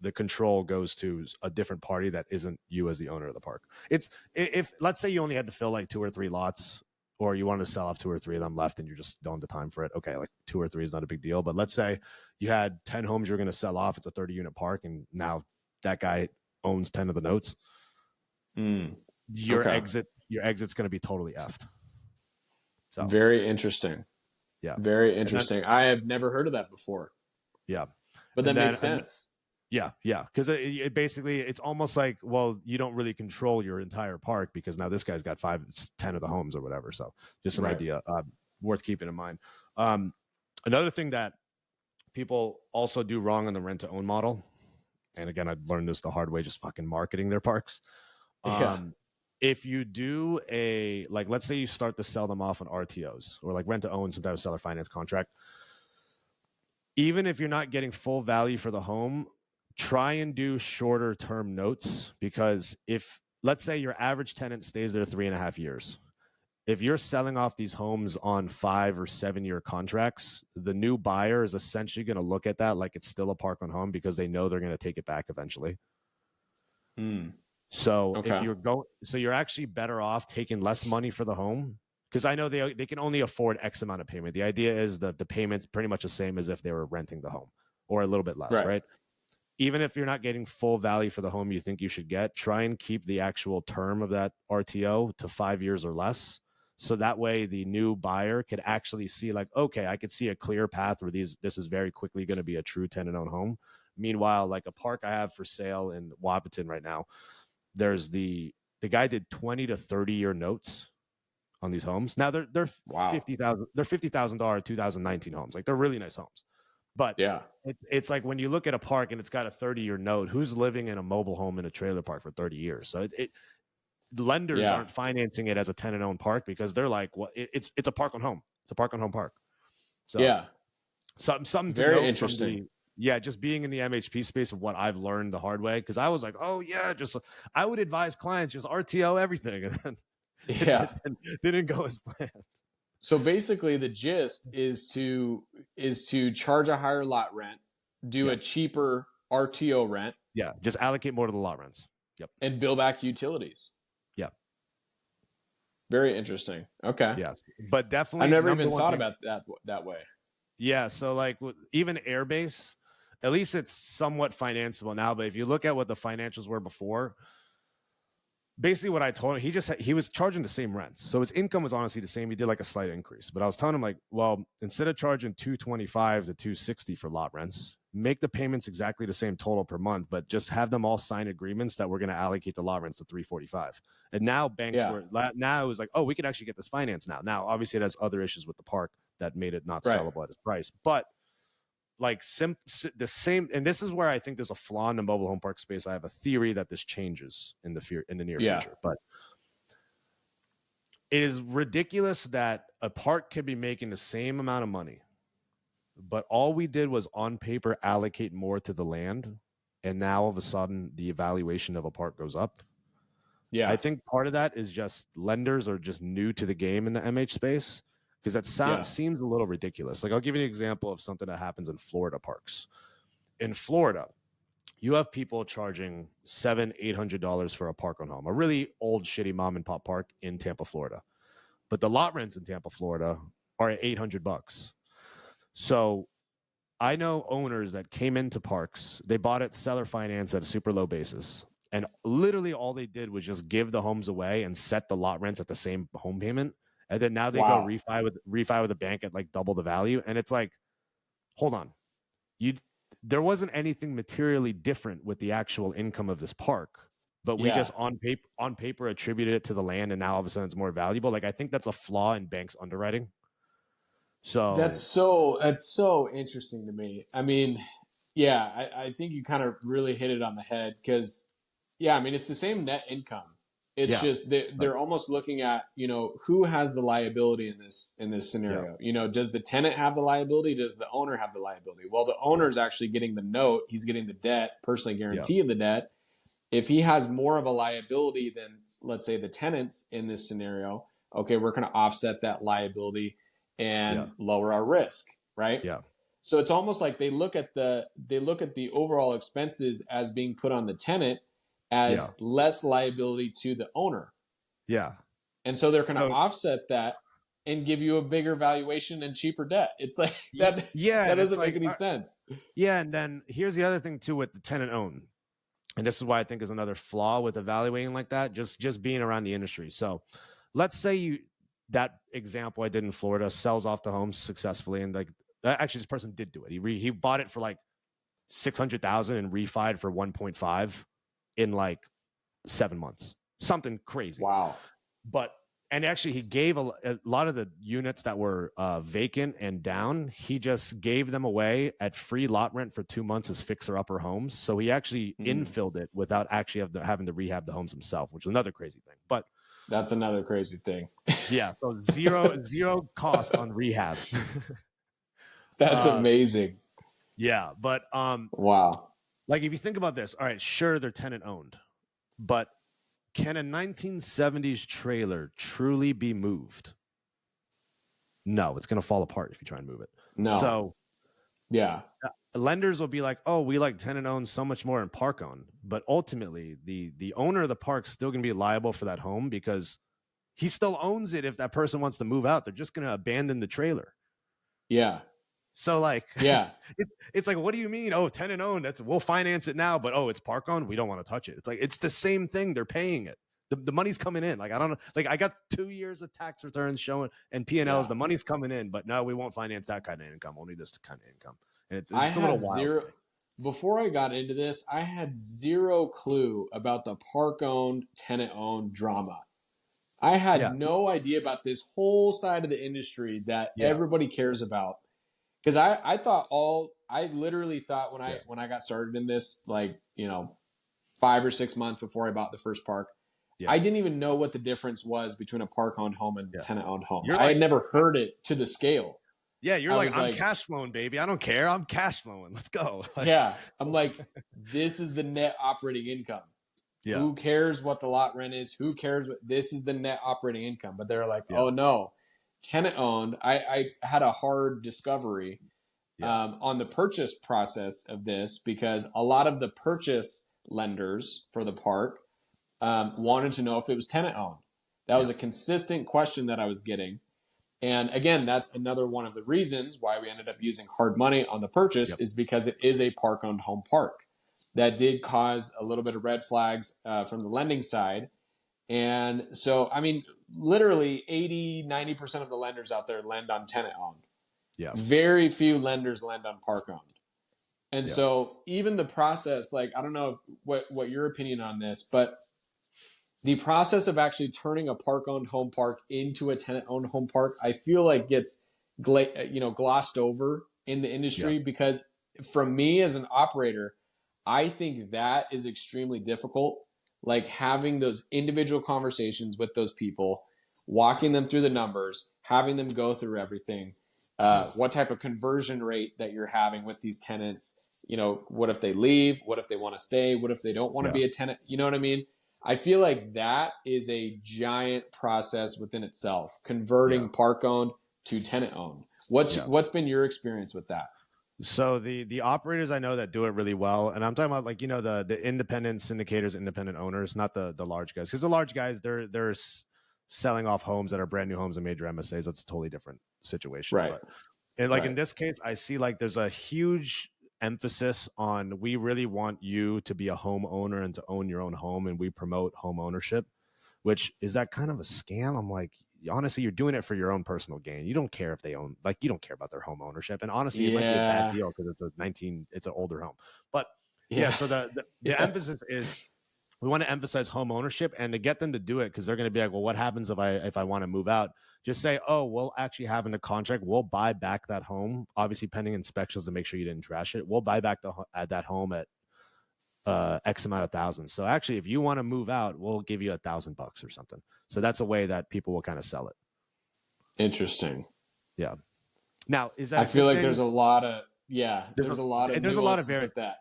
The control goes to a different party that isn't you as the owner of the park. It's if let's say you only had to fill like 2 or 3 lots, or you wanted to sell off 2 or 3 of them left, and you just don't have the time for it. Okay, like 2 or 3 is not a big deal. But let's say you had 10 homes you're going to sell off. It's a 30 unit park, and now that guy owns 10 of the notes. Your Okay. exit's going to be totally effed. So Very interesting. yeah, Very and then interesting. I have never heard of that before, yeah, but that and then makes sense. yeah, because it basically it's almost like, well, you don't really control your entire park because now this guy's got 10 of the homes or whatever. So just an Right. idea. worth keeping in mind. Another thing that people also do wrong on the rent to own model, and again, I learned this the hard way, just fucking marketing their parks. Yeah. If you do like, let's say you start to sell them off on RTOs or like rent to own, some type of seller finance contract, even if you're not getting full value for the home, try and do shorter term notes, because if, let's say your average tenant stays there 3.5 years, if you're selling off these homes on 5 or 7 year contracts, the new buyer is essentially going to look at that like it's still a park on home, because they know they're going to take it back eventually. So if you're so you're actually better off taking less money for the home, because I know they can only afford X amount of payment. The idea is that the payment's pretty much the same as if they were renting the home, or a little bit less, right? Even if you're not getting full value for the home you think you should get, try and keep the actual term of that RTO to 5 years or less. So that way the new buyer could actually see like, okay, I could see a clear path where this is very quickly going to be a true tenant-owned home. Meanwhile, like a park I have for sale in Wapaton right now, there's the guy did 20 to 30 year notes on these homes. Now they're $50,000, they're $50,000 2019 homes. Like, they're really nice homes. But yeah, it's like when you look at a park and it's got a 30-year note, who's living in a mobile home in a trailer park for 30 years? So lenders aren't financing it as a tenant-owned park, because they're like, well, it's a park on home. It's a park on home park. So yeah, something very interesting. Just being in the MHP space of what I've learned the hard way, because I was like, oh yeah, just I would advise clients just RTO everything, and then it didn't go as planned. So basically, the gist is to charge a higher lot rent, do a cheaper RTO rent. Yeah, just allocate more to the lot rents. Yep. And bill back utilities. Yeah. Very interesting. Okay. Yeah, but definitely, I never even thought about that way. Yeah, so like even Airbase, at least it's somewhat financeable now. But if you look at what the financials were before, basically what I told him, he was charging the same rents, so his income was honestly the same. He did like a slight increase, but I was telling him like, well, instead of charging $225 to $260 for lot rents, make the payments exactly the same total per month, but just have them all sign agreements that we're going to allocate the lot rents to $345. And now banks now it was like, oh, we could actually get this finance now. Now, obviously, it has other issues with the park that made it not sellable at its price, but like the same. And this is where I think there's a flaw in the mobile home park space. I have a theory that this changes in the near future, but it is ridiculous that a park could be making the same amount of money, but all we did was on paper allocate more to the land, and now all of a sudden the evaluation of a park goes up. Yeah, I think part of that is just lenders are just new to the game in the MH space, because that seems a little ridiculous. Like, I'll give you an example of something that happens in Florida parks. In Florida, you have people charging $700-800 for a park on home, a really old, shitty mom and pop park in Tampa, Florida. But the lot rents in Tampa, Florida are at $800. So I know owners that came into parks, they bought it seller finance at a super low basis, and literally all they did was just give the homes away and set the lot rents at the same home payment. And then now they go refi with the bank at like double the value. And it's like, hold on, there wasn't anything materially different with the actual income of this park, but we just on paper attributed it to the land, and now all of a sudden it's more valuable. Like, I think that's a flaw in banks' underwriting. So that's so interesting to me. I mean, I think you kind of really hit it on the head, because I mean, it's the same net income. It's just they're almost looking at, who has the liability in this scenario. Does the tenant have the liability? Does the owner have the liability? Well, the owner is actually getting the note. He's getting the debt, personally guarantee of the debt. If he has more of a liability than, let's say, the tenants in this scenario, okay, we're going to offset that liability and lower our risk, right? Yeah. So it's almost like they look at the overall expenses as being put on the tenant as less liability to the owner. Yeah. And so they're going to offset that and give you a bigger valuation and cheaper debt. It's like that. Yeah. That doesn't make any sense. Yeah. And then here's the other thing too, with the tenant owned. And this is why I think is another flaw with evaluating like that, just being around the industry. So let's say that example I did in Florida sells off the home successfully. And like, actually this person did do it. He bought it for like $600,000 and refied for 1.5 in like 7 months, something crazy. Wow. But And actually, he gave a lot of the units that were vacant and down. He just gave them away at free lot rent for 2 months as fixer-upper homes. So he actually infilled it without actually having to rehab the homes himself, which is another crazy thing. But that's another crazy thing. yeah, so zero cost on rehab. That's amazing. Yeah, but wow. like if you think about this, all right, sure, they're tenant owned, but can a 1970s trailer truly be moved? No, it's going to fall apart if you try and move it. No. So, yeah, lenders will be like, "Oh, we like tenant owned so much more than park owned," but ultimately, the owner of the park's still going to be liable for that home because he still owns it. If that person wants to move out, they're just going to abandon the trailer. Yeah. So, like, yeah, it's like, what do you mean? Oh, tenant owned. We'll finance it now, but it's park owned. We don't want to touch it. It's like it's the same thing. They're paying it. The money's coming in. Like, I don't know. Like, I got 2 years of tax returns showing and P&Ls. The money's coming in, but no, we won't finance that kind of income. Only this kind of income. And it's a little wild. Before I got into this, I had zero clue about the park owned, tenant owned drama. I had no idea about this whole side of the industry that everybody cares about. Because I literally thought when I got started in this, like, 5 or 6 months before I bought the first park, I didn't even know what the difference was between a park owned home and tenant owned home. I had never heard it to the scale. Yeah, you're like, I'm cash flowing, baby. I don't care. I'm cash flowing. Let's go. Yeah, I'm like, this is the net operating income. Yeah. Who cares what the lot rent is? Who cares what this is the net operating income? But they're like, oh no, tenant owned. I had a hard discovery on the purchase process of this because a lot of the purchase lenders for the park wanted to know if it was tenant owned. That was a consistent question that I was getting. And again, that's another one of the reasons why we ended up using hard money on the purchase is because it is a park owned home park. That did cause a little bit of red flags from the lending side. And so, I mean, literally 80-90% of the lenders out there lend on tenant owned. Yeah. Very few lenders lend on park owned. And so even the process, like, I don't know what your opinion on this, but the process of actually turning a park owned home park into a tenant owned home park, I feel like gets glossed over in the industry because from me as an operator, I think that is extremely difficult. Like having those individual conversations with those people, walking them through the numbers, having them go through everything, what type of conversion rate that you're having with these tenants. What if they leave? What if they want to stay? What if they don't want to be a tenant? You know what I mean? I feel like that is a giant process within itself, converting park owned to tenant owned. What's been your experience with that? So the operators I know that do it really well, and I'm talking about like the independent syndicators, independent owners, not the large guys, because the large guys they're selling off homes that are brand new homes and major MSAs. That's a totally different situation, right? But, and like in this case, I see like there's a huge emphasis on we really want you to be a homeowner and to own your own home, and we promote home ownership, which is that kind of a scam. I'm like, honestly, you're doing it for your own personal gain. You don't care if they own, like, you don't care about their home ownership. And honestly, it might be a bad deal because it's an older home. But so the emphasis is we want to emphasize home ownership, and to get them to do it, because they're going to be like, well, what happens if I want to move out? Just say, oh, we'll actually have in the contract, we'll buy back that home, obviously pending inspections to make sure you didn't trash it. We'll buy back that home at X amount of thousands. So actually, if you want to move out, we'll give you $1,000 or something. So that's a way that people will kind of sell it. Interesting. Yeah. Now, is that? I feel like there's a lot of there's a lot of with that.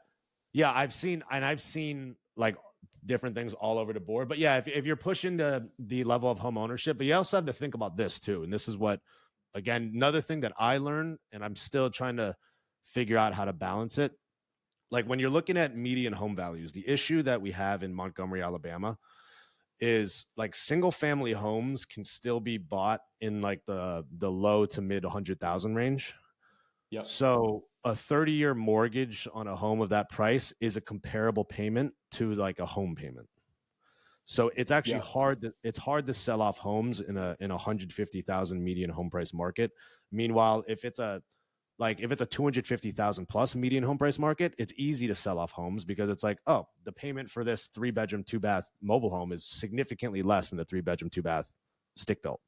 Yeah, I've seen like different things all over the board. But yeah, if you're pushing the level of home ownership, but you also have to think about this too. And this is what, again, another thing that I learned, and I'm still trying to figure out how to balance it. Like when you're looking at median home values, the issue that we have in Montgomery, Alabama, is like single family homes can still be bought in like the low to mid 100,000 range. Yep. So a 30-year mortgage on a home of that price is a comparable payment to like a home payment. So it's actually hard to sell off homes in a 150,000 median home price market. Meanwhile, if it's a 250,000 plus median home price market, it's easy to sell off homes because it's like, oh, the payment for this 3-bedroom, 2-bath mobile home is significantly less than the 3-bedroom, 2-bath stick built.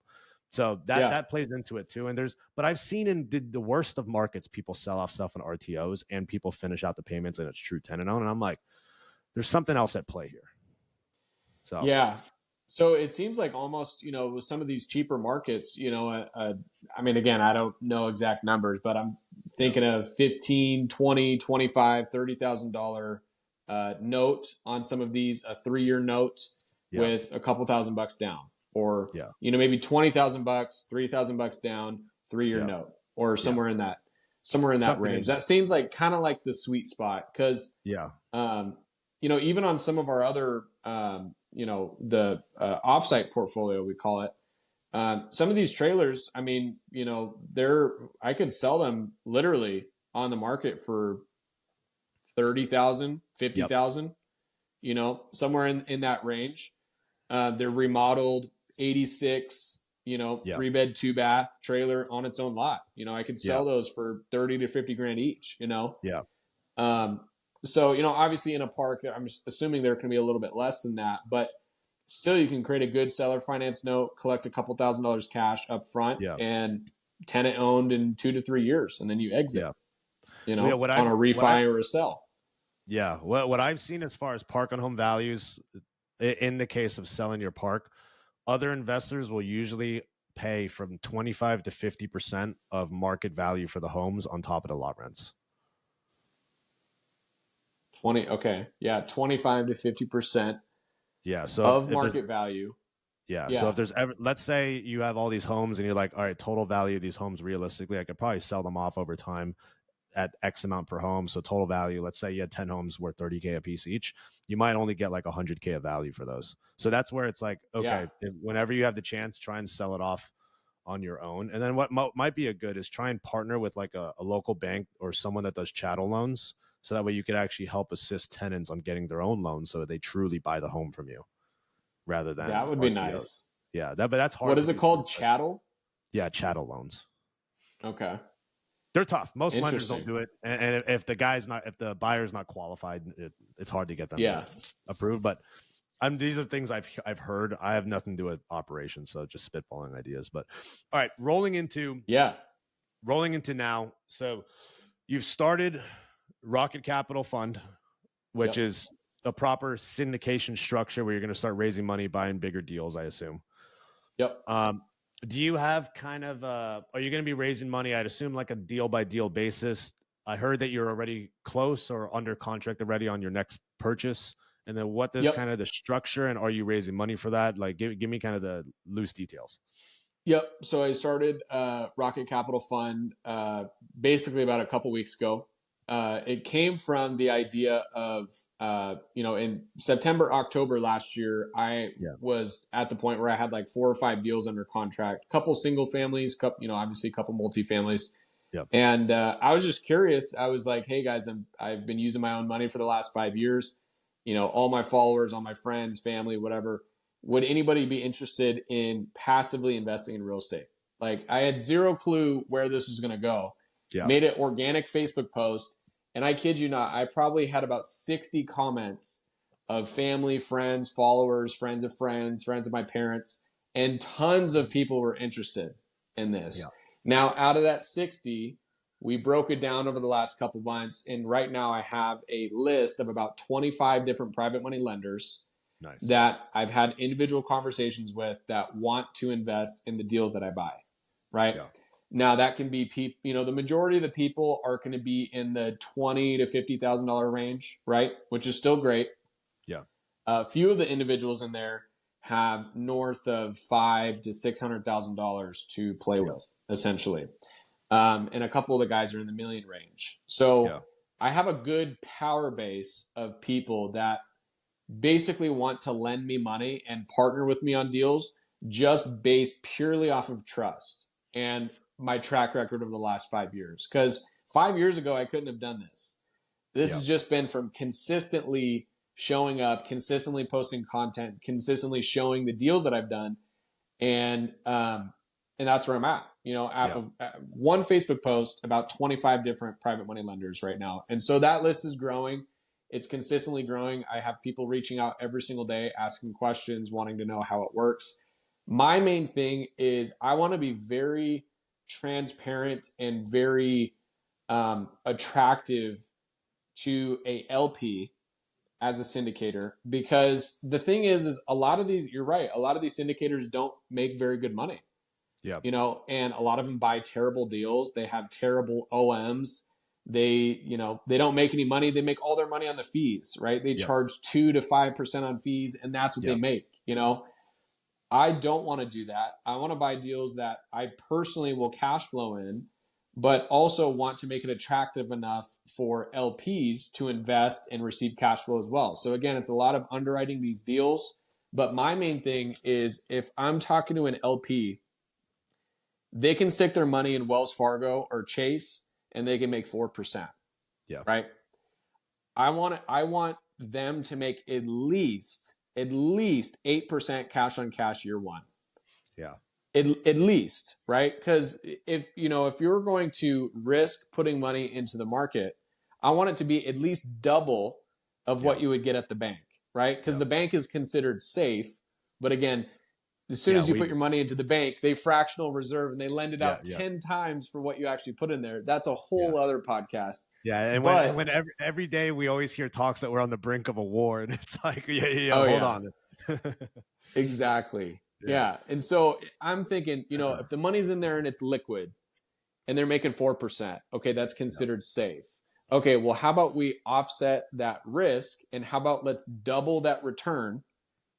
So that plays into it too. And but I've seen in the worst of markets, people sell off stuff in RTOs and people finish out the payments and it's true tenant owned. And I'm like, there's something else at play here. So yeah. So it seems like almost, with some of these cheaper markets, I mean, again, I don't know exact numbers, but I'm thinking of 15, 20, 25, $30,000 note on some of these, a 3-year note with a couple $1,000 down, or, maybe $20,000, $3,000 down, 3-year note, or somewhere in that range. That seems like kind of like the sweet spot. Cause, even on some of our other, the offsite portfolio, we call it. Some of these trailers, I mean, I could sell them literally on the market for 30,000, 50,000, somewhere in that range. They're remodeled 86, 3-bed, 2-bath trailer on its own lot. I could sell those for 30 to 50 grand each, So, obviously in a park, I'm assuming they're going to be a little bit less than that, but still you can create a good seller finance note, collect a couple $1,000s cash up front, and tenant owned in 2 to 3 years. And then you exit, on a refi or a sell. Yeah. What I've seen as far as park on home values, in the case of selling your park, other investors will usually pay from 25 to 50% of market value for the homes on top of the lot rents. 25 to 50%. Yeah. So of market value. Yeah. So if there's ever, let's say you have all these homes and you're like, all right, total value of these homes, realistically, I could probably sell them off over time at X amount per home. So total value, let's say you had 10 homes worth 30K a piece each, you might only get like 100K of value for those. So that's where it's like, okay, whenever you have the chance, try and sell it off on your own. And then what might be a good is try and partner with like a local bank or someone that does chattel loans. So that way you could actually help assist tenants on getting their own loans so that they truly buy the home from you rather than that would RTOs. be nice. Yeah, but that's hard. What is it called? Chattel? Yeah, chattel loans. Okay. They're tough. Most lenders don't do it. And if the buyer's not qualified, it's hard to get them approved. But these are things I've heard. I have nothing to do with operations, so just spitballing ideas. But all right, rolling into now. So you've started Rocket Capital Fund, which is a proper syndication structure where you're going to start raising money, buying bigger deals, I assume. Yep. Do you have kind of are you going to be raising money, I'd assume, like a deal by deal basis? I heard that you're already close or under contract already on your next purchase. And then what is kind of the structure, and are you raising money for that? Like give me kind of the loose details. Yep. So I started Rocket Capital Fund basically about a couple weeks ago. It came from the idea of, in September, October last year, I was at the point where I had like 4 or 5 deals under contract, couple single families, obviously a couple multifamilies. Yep. And I was just curious. I was like, hey guys, I've been using my own money for the last 5 years. All my followers, all my friends, family, whatever. Would anybody be interested in passively investing in real estate? Like I had zero clue where this was going to go. Yeah. Made an organic Facebook post. And I kid you not, I probably had about 60 comments of family, friends, followers, friends of friends, friends of my parents, and tons of people were interested in this. Yeah. Now, out of that 60, we broke it down over the last couple months. And right now I have a list of about 25 different private money lenders that I've had individual conversations with that want to invest in the deals that I buy, right? Yeah. Now that can be people, the majority of the people are going to be in the $20,000 to $50,000 range, right? Which is still great. Yeah. A few of the individuals in there have north of $500,000 to $600,000 to play with, essentially. And a couple of the guys are in the million range. So I have a good power base of people that basically want to lend me money and partner with me on deals just based purely off of trust and my track record over the last 5 years. Because 5 years ago, I couldn't have done this. This has just been from consistently showing up, consistently posting content, consistently showing the deals that I've done. And that's where I'm at. Of one Facebook post, about 25 different private money lenders right now. And so that list is growing. It's consistently growing. I have people reaching out every single day, asking questions, wanting to know how it works. My main thing is I want to be very transparent and very attractive to a LP as a syndicator, because the thing is a lot of these, you're right, a lot of these syndicators don't make very good money, Yeah. and a lot of them buy terrible deals. They have terrible OMs. They don't make any money. They make all their money on the fees, right? They Yeah. charge 2 to 5% on fees, and that's what Yeah. they make. I don't want to do that. I want to buy deals that I personally will cash flow in, but also want to make it attractive enough for LPs to invest and receive cash flow as well. So again, it's a lot of underwriting these deals. But my main thing is if I'm talking to an LP, they can stick their money in Wells Fargo or Chase and they can make 4%. Yeah. Right. I want them to make at least 8% cash on cash year one. Yeah. At least, right? Because if you're going to risk putting money into the market, I want it to be at least double of what you would get at the bank, right? Because the bank is considered safe, but again, as soon as you put your money into the bank, they fractional reserve and they lend it out 10 times for what you actually put in there. That's a whole other podcast. Yeah, and when every day we always hear talks that we're on the brink of a war, and it's like, hold on. Exactly. Yeah. And so I'm thinking, if the money's in there and it's liquid and they're making 4%, okay, that's considered safe. Okay, well, how about we offset that risk and how about let's double that return,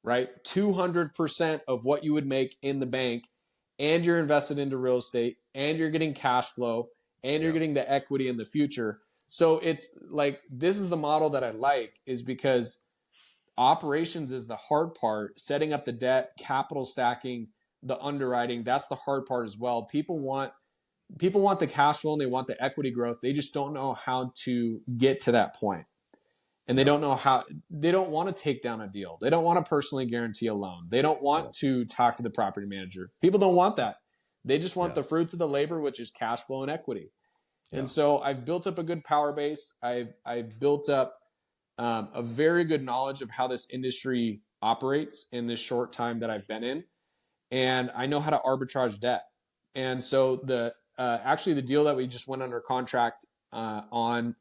right? 200% of what you would make in the bank, and you're invested into real estate and you're getting cash flow and you're getting the equity in the future. So it's like, this is the model that I like, is because operations is the hard part. Setting up the debt, capital stacking, the underwriting, that's the hard part as well. People want the cash flow and they want the equity growth. They just don't know how to get to that point. And they don't know how. They don't want to take down a deal. They don't want to personally guarantee a loan. They don't want to talk to the property manager. People don't want that. They just want the fruits of the labor, which is cash flow and equity. And so I've built up a good power base. I've built up a very good knowledge of how this industry operates in this short time that I've been in, and I know how to arbitrage debt. And so actually the deal that we just went under contract on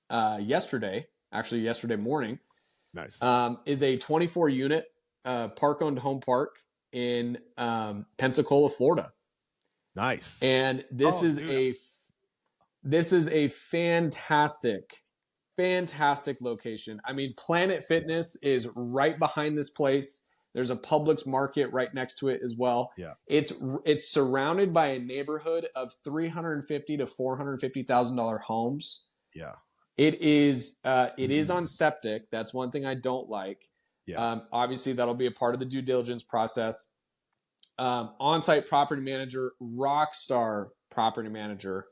yesterday morning, nice, is a 24 unit park-owned home park in Pensacola, Florida. Nice. And this is a fantastic location. I mean, Planet Fitness is right behind this place. There's a Publix market right next to it as well. Yeah. It's surrounded by a neighborhood of $350,000 to $450,000 homes. Yeah. It is on septic. That's one thing I don't like. Yeah. Obviously that'll be a part of the due diligence process. On-site property manager, rock star property manager,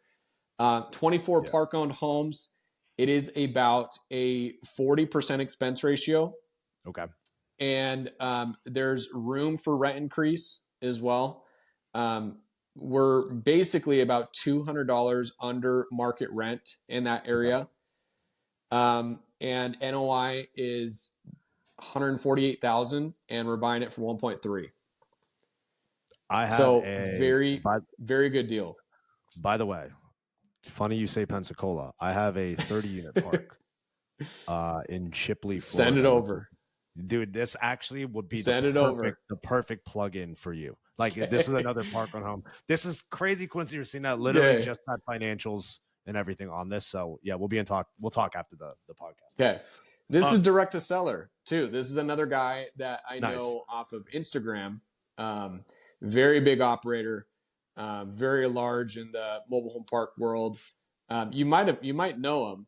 24 park-owned homes. It is about a 40% expense ratio. Okay. And there's room for rent increase as well. We're basically about $200 under market rent in that area. And NOI is $148,000 and we're buying it for 1.3. I have very good deal. By the way, funny you say Pensacola. I have a 30 unit park in Shipley, Florida. Send it over. Dude, this actually would be the perfect plug-in for you. Like, this is another park on home. This is crazy coincidence. You're seeing that literally just had financials and everything on this. So yeah, we'll talk after the podcast. Okay. This is direct to seller too. This is another guy that I know off of Instagram. Very big operator, very large in the mobile home park world. You might know him.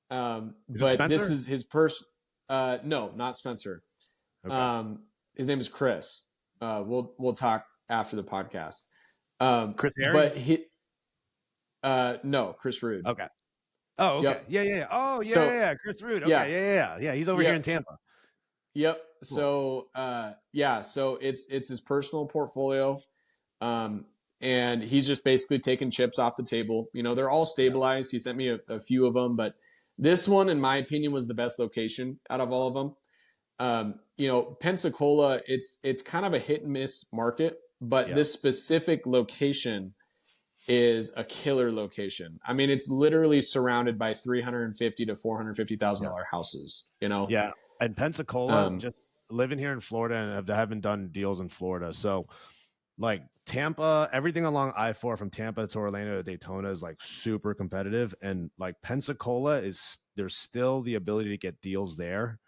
But this is his no, not Spencer. Okay. His name is Chris. We'll talk after the podcast. Chris Harry? But no, Chris Rude. Okay. Oh, okay. Yep. Yeah. Oh, yeah. Chris Rude. Okay. Yeah. He's over here in Tampa. Yep. Cool. So, so it's his personal portfolio. And he's just basically taking chips off the table. They're all stabilized. He sent me a few of them, but this one, in my opinion, was the best location out of all of them. Pensacola, it's kind of a hit and miss market, but Yeah. this specific location is a killer location. I mean, it's literally surrounded by 350 to Yeah. $450,000 houses, you know? Yeah. And Pensacola, Um, just living here in Florida, and I haven't done deals in Florida. So like Tampa, everything along I-4 from Tampa to Orlando to Daytona is like super competitive. And like Pensacola there's still the ability to get deals there.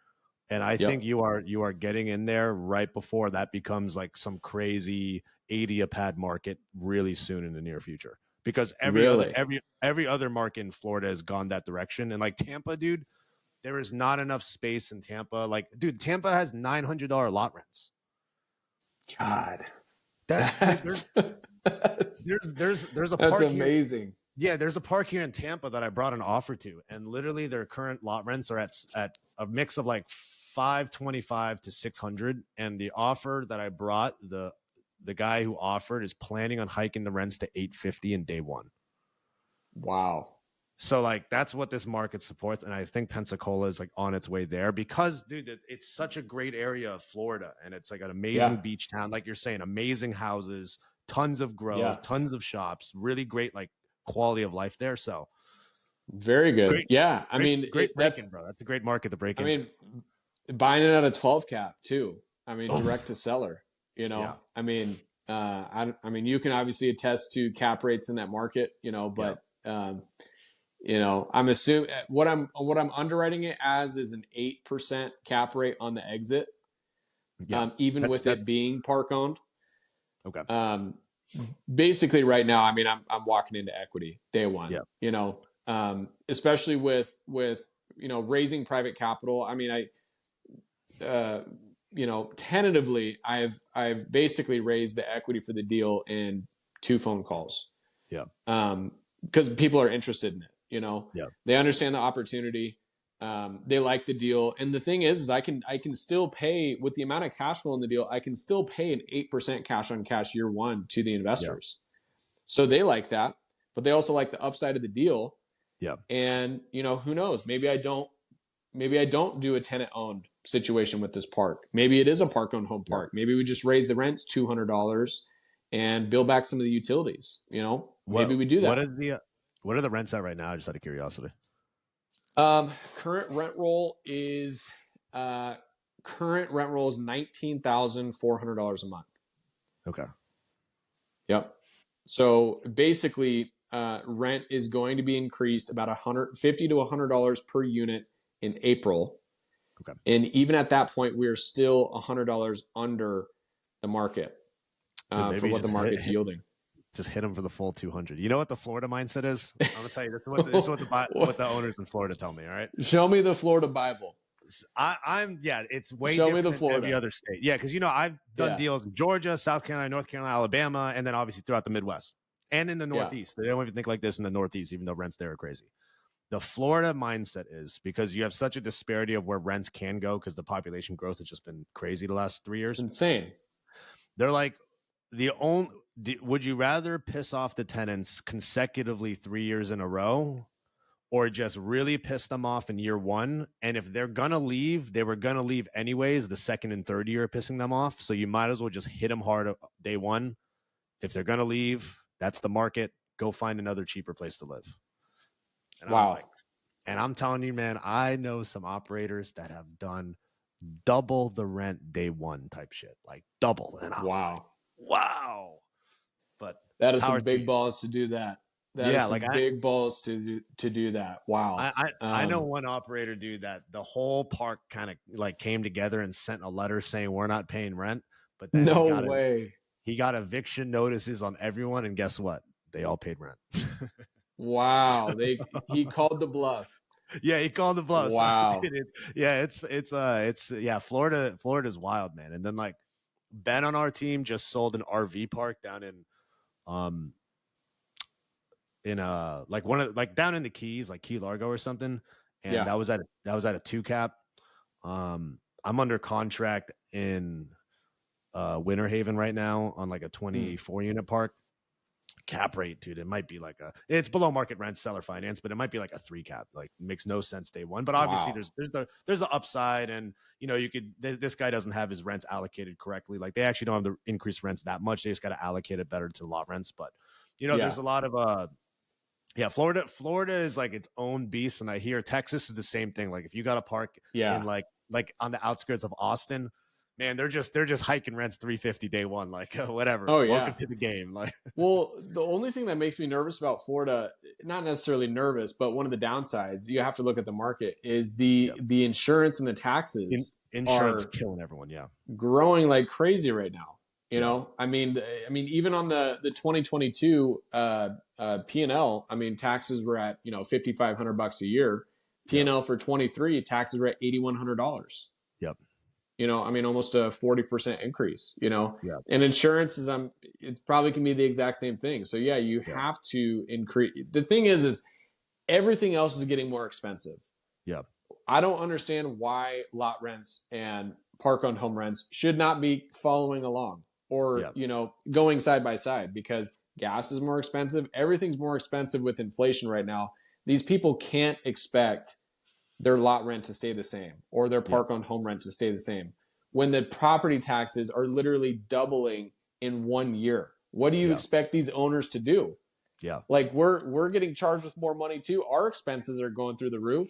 And I think yep. you are getting in there right before that becomes like some crazy 80 a pad market really soon in the near future. Because Really? every other market in Florida has gone that direction. And like Tampa, dude, there is not enough space in Tampa. Like, dude, Tampa has $900 lot rents. God, Dude, that's, that's, there's a that's park here. amazing. Yeah, there's a park here in Tampa that I brought an offer to, and literally their current lot rents are at a mix of like 525 to 600. And the offer that I brought, the guy who offered is planning on hiking the rents to 850 in day one. Wow. So like that's what this market supports, and I think Pensacola is like on its way there because, dude, it's such a great area of Florida, and it's like an amazing Yeah. beach town, like you're saying, amazing houses, tons of growth, Yeah. tons of shops, really great like quality of life there. So Very good. great, Yeah. I mean, great break in, bro. That's a great market to break I into. mean, buying it at a 12 cap too. I mean, Oh direct to seller, yeah, I mean, I mean, you can obviously attest to cap rates in that market, yeah, but, I'm assuming what I'm underwriting it as is an 8% cap rate on the exit, yeah. even with it That's being park owned. okay. Um, Basically right now, I mean, I'm walking into equity day one, Yeah, especially with, raising private capital. I mean, tentatively, I've basically raised the equity for the deal in 2 phone calls. yeah, Because people are interested in it. yeah, They understand the opportunity. They like the deal, and the thing is I can still pay with the amount of cash flow in the deal. I can still pay an 8% cash on cash year one to the yeah, investors. So they like that, but they also like the upside of the deal. yeah. And who knows? Maybe I don't do a tenant owned situation with this park. Maybe it is a park owned home Yeah. park. Maybe we just raise the rents $200 and build back some of the utilities. Maybe we do that. What are the rents at right now? Just out of curiosity. Current rent roll is $19,400 a month. Okay. Yep. So basically, rent is going to be increased about $150 to $100 per unit in April. Okay. And even at that point, we're still $100 under the market for what the market's yielding. Just hit them for the full 200. You know what the Florida mindset is? I'm gonna tell you this is what the owners in Florida tell me. All right. Show me the Florida Bible. It's way Show me different the than Florida. every other state. Yeah, because I've done deals in Georgia, South Carolina, North Carolina, Alabama, and then obviously throughout the Midwest and in the Northeast. They don't even think like this in the Northeast, even though rents there are crazy. The Florida mindset is because you have such a disparity of where rents can go because the population growth has just been crazy the last 3 years. It's insane. They're like would you rather piss off the tenants consecutively 3 years in a row or just really piss them off in year one? And if they're going to leave, they were going to leave anyways the second and third year pissing them off. So you might as well just hit them hard day one. If they're going to leave, that's the market. Go find another cheaper place to live. And wow. I'm telling you, man, I know some operators that have done double the rent day one type shit, like double. And I'm wow. But that is some big balls to do that. That is some big balls to do that. Wow. I know one operator, dude, that the whole park kind of like came together and sent a letter saying we're not paying rent. But then no way. He got eviction notices on everyone, and guess what? They all paid rent. Wow. He called the bluff. Yeah, he called the bluff. Wow. Florida's wild, man. And then like Ben on our team just sold an RV park down in like down in the Keys, like Key Largo or something. And that was at a 2 cap. I'm under contract in Winter Haven right now on like a 24 unit park. cap rate, dude. It might be like it's below market rent, seller finance, but it might be like a 3 cap. Like, it makes no sense day one. But obviously, Wow. there's the upside, and you could. This guy doesn't have his rents allocated correctly. Like, they actually don't have to increase rents that much. They just got to allocate it better to lot rents. But there's Yeah. a lot of yeah, Florida is like its own beast, and I hear Texas is the same thing. Like, if you got a park in Yeah. like on the outskirts of Austin, man, they're just hiking rents 350 day one. Like, whatever. Oh Welcome yeah. to the game. Like, Well, the only thing that makes me nervous about Florida, not necessarily nervous, but one of the downsides, you have to look at the market, is yeah, the insurance and the taxes insurance are killing everyone. Yeah, growing like crazy right now. yeah, I mean, even on the 2022 P&L, I mean, taxes were at $5,500 a year. yeah, P&L for 23, taxes were at $8,100. yep, I mean, almost a 40% increase. yeah, And insurance it probably can be the exact same thing. So yeah, you yeah, have to increase. The thing is everything else is getting more expensive. yeah, I don't understand why lot rents and park owned home rents should not be following along or, yeah, going side by side, because gas is more expensive. Everything's more expensive with inflation right now. These people can't expect their lot rent to stay the same or their yeah, park owned home rent to stay the same when the property taxes are literally doubling in 1 year. What do you yeah, expect these owners to do? yeah, Like, we're getting charged with more money too. Our expenses are going through the roof.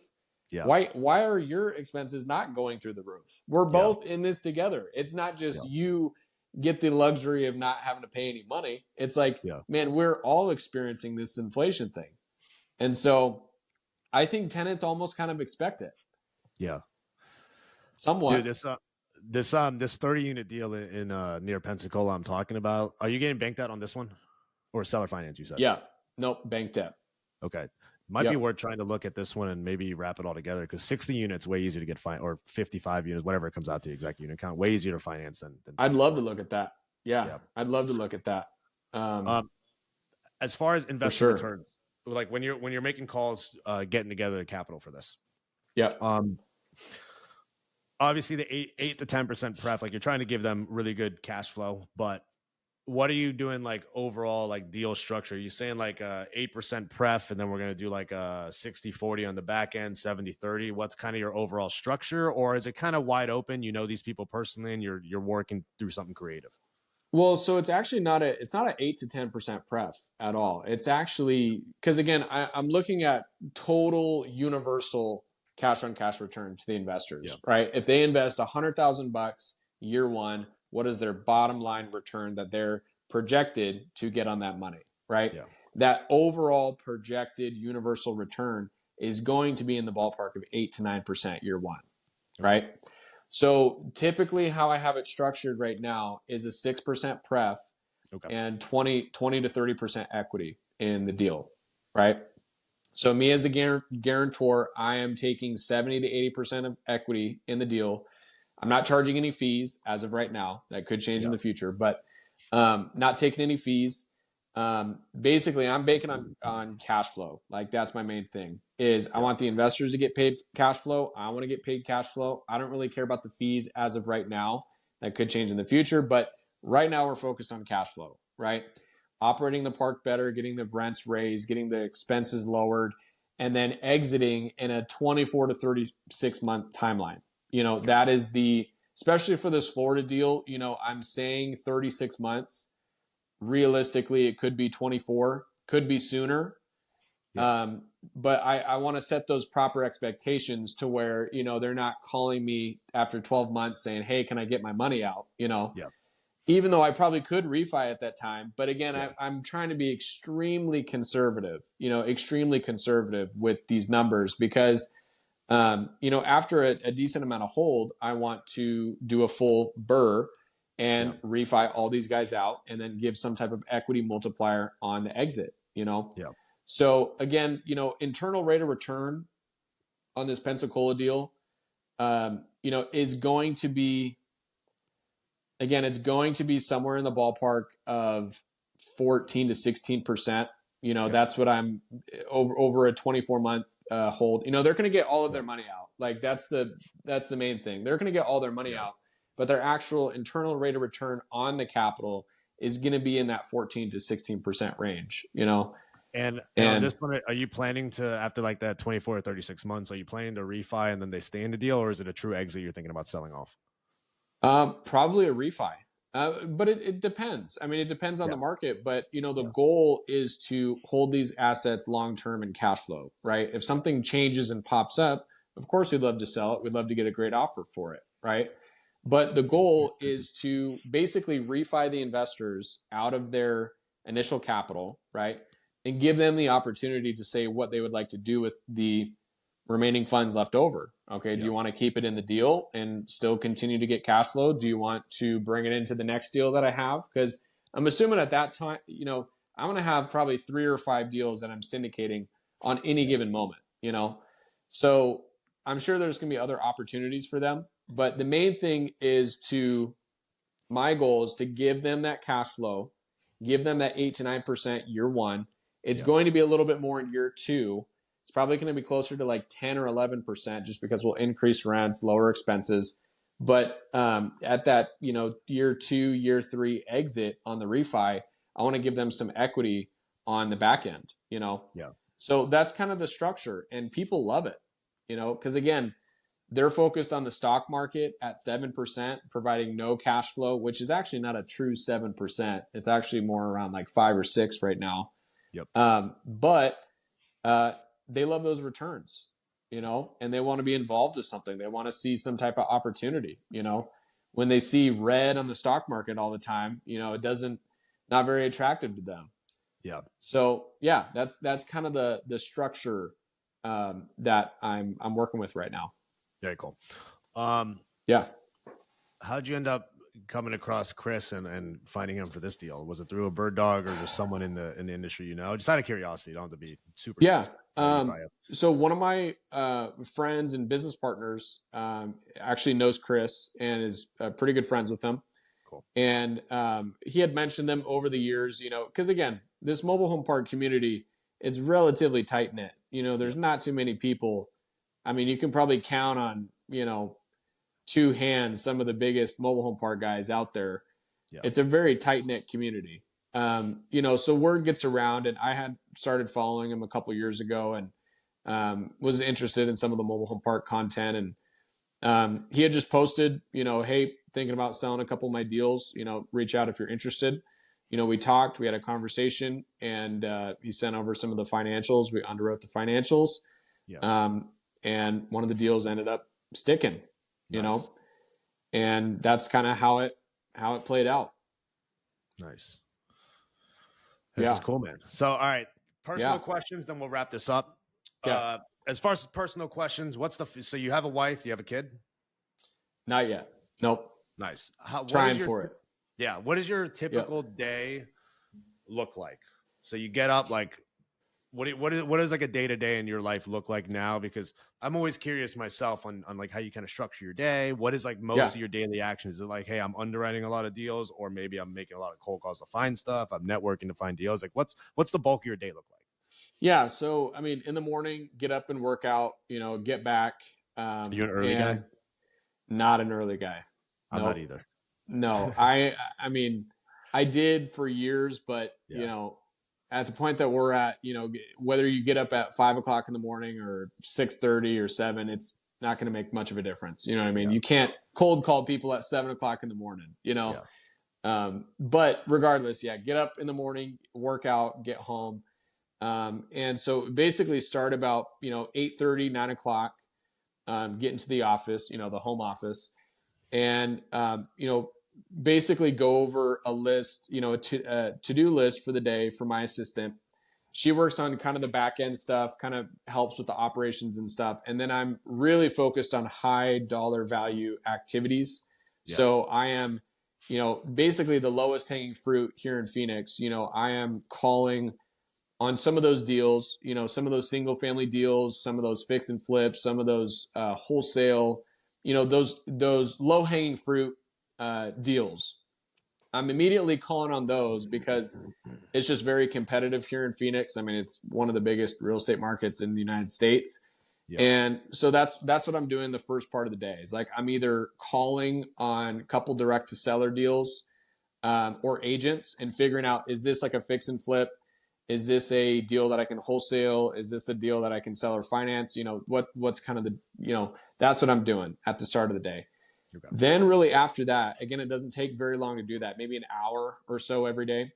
yeah, Why are your expenses not going through the roof? We're yeah, both in this together. It's not just yeah, you get the luxury of not having to pay any money. It's like, yeah, man, we're all experiencing this inflation thing. And so I think tenants almost kind of expect it yeah. Dude, somewhat. this 30 unit deal in near Pensacola I'm talking about. Are you getting banked out on this one, or seller finance? You said. Yeah. Nope. Bank debt. Okay. Might be Yep. worth trying to look at this one and maybe wrap it all together, because 60 units way easier to get finance, or 55 units, whatever it comes out to, exact unit count, way easier to finance than I'd love 24. to look at that. Yeah. Yeah. I'd love to look at that. Um, as far as For investment sure. returns, like when you're making calls, getting together the capital for this, Yep. obviously the 8 to 10% pref, like, you're trying to give them really good cash flow, but what are you doing, like, overall, like, deal structure? Are you saying like 8% pref, and then we're going to do like a 60-40 on the back end, 70-30? What's kind of your overall structure, or is it kind of wide open? You know these people personally, and you're working through something creative. Well, so it's actually it's not an 8 to 10% pref at all. It's actually, because again, I'm looking at total universal cash on cash return to the investors, Yeah. right? If they invest $100,000 year one, what is their bottom line return that they're projected to get on that money, right? Yeah. That overall projected universal return is going to be in the ballpark of 8 to 9% year one, right? So typically how I have it structured right now is a 6% pref Okay. and 20 to 30% equity in the deal, right? So me as the guarantor, I am taking 70 to 80% of equity in the deal. I'm not charging any fees as of right now. That could change in the future, but not taking any fees. Basically, I'm banking on cash flow. Like, that's my main thing. Is I want the investors to get paid cash flow. I want to get paid cash flow. I don't really care about the fees as of right now. That could change in the future, but right now we're focused on cash flow, right? Operating the park better, getting the rents raised, getting the expenses lowered, and then exiting in a 24 to 36 month timeline. That is especially for this Florida deal, I'm saying 36 months. Realistically, it could be 24, could be sooner. Yeah. But I want to set those proper expectations to where, they're not calling me after 12 months saying, hey, can I get my money out? Yeah. Even though I probably could refi at that time. But again, Yeah. I'm trying to be extremely conservative with these numbers, because, after a decent amount of hold, I want to do a full burr and refi all these guys out, and then give some type of equity multiplier on the exit. Yeah. So again, internal rate of return on this Pensacola deal, is going to be, again, it's going to be somewhere in the ballpark of 14 to 16%. That's what I'm over a 24-month hold. They're going to get all of their money out. Like, that's the main thing. They're going to get all their money out, but their actual internal rate of return on the capital is going to be in that 14 to 16% range, you know? And on this one, are you planning to, after like that 24 or 36 months, are you planning to refi and then they stay in the deal, or is it a true exit you're thinking about selling off? Probably a refi. But it depends. I mean, it depends on the market, but you know, the goal is to hold these assets long-term in cash flow, right? If something changes and pops up, of course we'd love to sell it. We'd love to get a great offer for it, right? But the goal is to basically refi the investors out of their initial capital, right? And give them the opportunity to say what they would like to do with the remaining funds left over. Okay. Do you want to keep it in the deal and still continue to get cash flow? Do you want to bring it into the next deal that I have? Because I'm assuming at that time, you know, I'm going to have probably 3 or 5 deals that I'm syndicating on any given moment, you know? So I'm sure there's going to be other opportunities for them. But the main thing is my goal is to give them that cash flow, give them that 8 to 9% year one. It's going to be a little bit more in year 2. It's probably going to be closer to like 10 or 11% just because we'll increase rents, lower expenses. But at that, you know, year 2, year 3 exit on the refi, I want to give them some equity on the back end, you know? Yeah. So that's kind of the structure, and people love it, you know, because again, they're focused on the stock market at 7%, providing no cash flow, which is actually not a true 7%. It's actually more around like 5 or 6 right now. Yep. But they love those returns, you know, and they want to be involved with something. They want to see some type of opportunity, you know. When they see red on the stock market all the time, you know, not very attractive to them. Yeah. So yeah, that's kind of the structure that I'm working with right now. Very cool. Yeah. How'd you end up coming across Chris and finding him for this deal? Was it through a bird dog or just someone in the industry, you know? Just out of curiosity, you don't have to be super. Yeah. So one of my friends and business partners actually knows Chris and is pretty good friends with him. Cool. And he had mentioned them over the years, you know, because again, this mobile home park community, it's relatively tight knit. You know, there's not too many people. I mean, you can probably count on, you know, 2 hands some of the biggest mobile home park guys out there. Yeah. It's a very tight knit community. You know, so word gets around, and I had started following him a couple years ago and was interested in some of the mobile home park content. And he had just posted, you know, hey, thinking about selling a couple of my deals, you know, reach out if you're interested. You know, we talked, we had a conversation, and he sent over some of the financials. We underwrote the financials. Yeah. And one of the deals ended up sticking, you know, and that's kind of how it played out. Nice. This is cool, man. So, all right, personal Yeah. questions, then we'll wrap this up. Yeah. As far as personal questions, so you have a wife? Do you have a kid? Not yet. Nope. Nice. Trying for it. Yeah. What does your typical day look like? So you get up, like, what does like a day to day in your life look like now? Because I'm always curious myself on like how you kind of structure your day. What is like most of your daily action? Is it like, hey, I'm underwriting a lot of deals, or maybe I'm making a lot of cold calls to find stuff, I'm networking to find deals? Like, what's the bulk of your day look like? Yeah. So, I mean, in the morning, get up and work out, you know, get back. Are you an early guy? Not an early guy. I'm not either. No, I mean, I did for years, but you know, at the point that we're at, you know, whether you get up at 5 o'clock in the morning or 6:30 or 7, it's not going to make much of a difference. You know what I mean? Yeah. You can't cold call people at 7 o'clock in the morning, you know? Yeah. But regardless, get up in the morning, work out, get home. And so basically start about, you know, 8:30, 9 o'clock, get into the office, you know, the home office, and, you know, basically go over a list, you know, a to-do list for the day for my assistant. She works on kind of the back end stuff, kind of helps with the operations and stuff. And then I'm really focused on high dollar value activities. Yeah. So I am, you know, basically the lowest hanging fruit here in Phoenix. You know, I am calling on some of those deals, you know, some of those single family deals, some of those fix and flips, some of those wholesale, you know, those low hanging fruit deals. I'm immediately calling on those because it's just very competitive here in Phoenix. I mean, it's one of the biggest real estate markets in the United States. Yeah. And so that's what I'm doing the first part of the day. Is like I'm either calling on a couple direct to seller deals. or agents, and figuring out, is this like a fix and flip? Is this a deal that I can wholesale? Is this a deal that I can sell or finance? What's kind of that's what I'm doing at the start of the day. Okay. Then really after that, again, it doesn't take very long to do that, maybe an hour or so every day.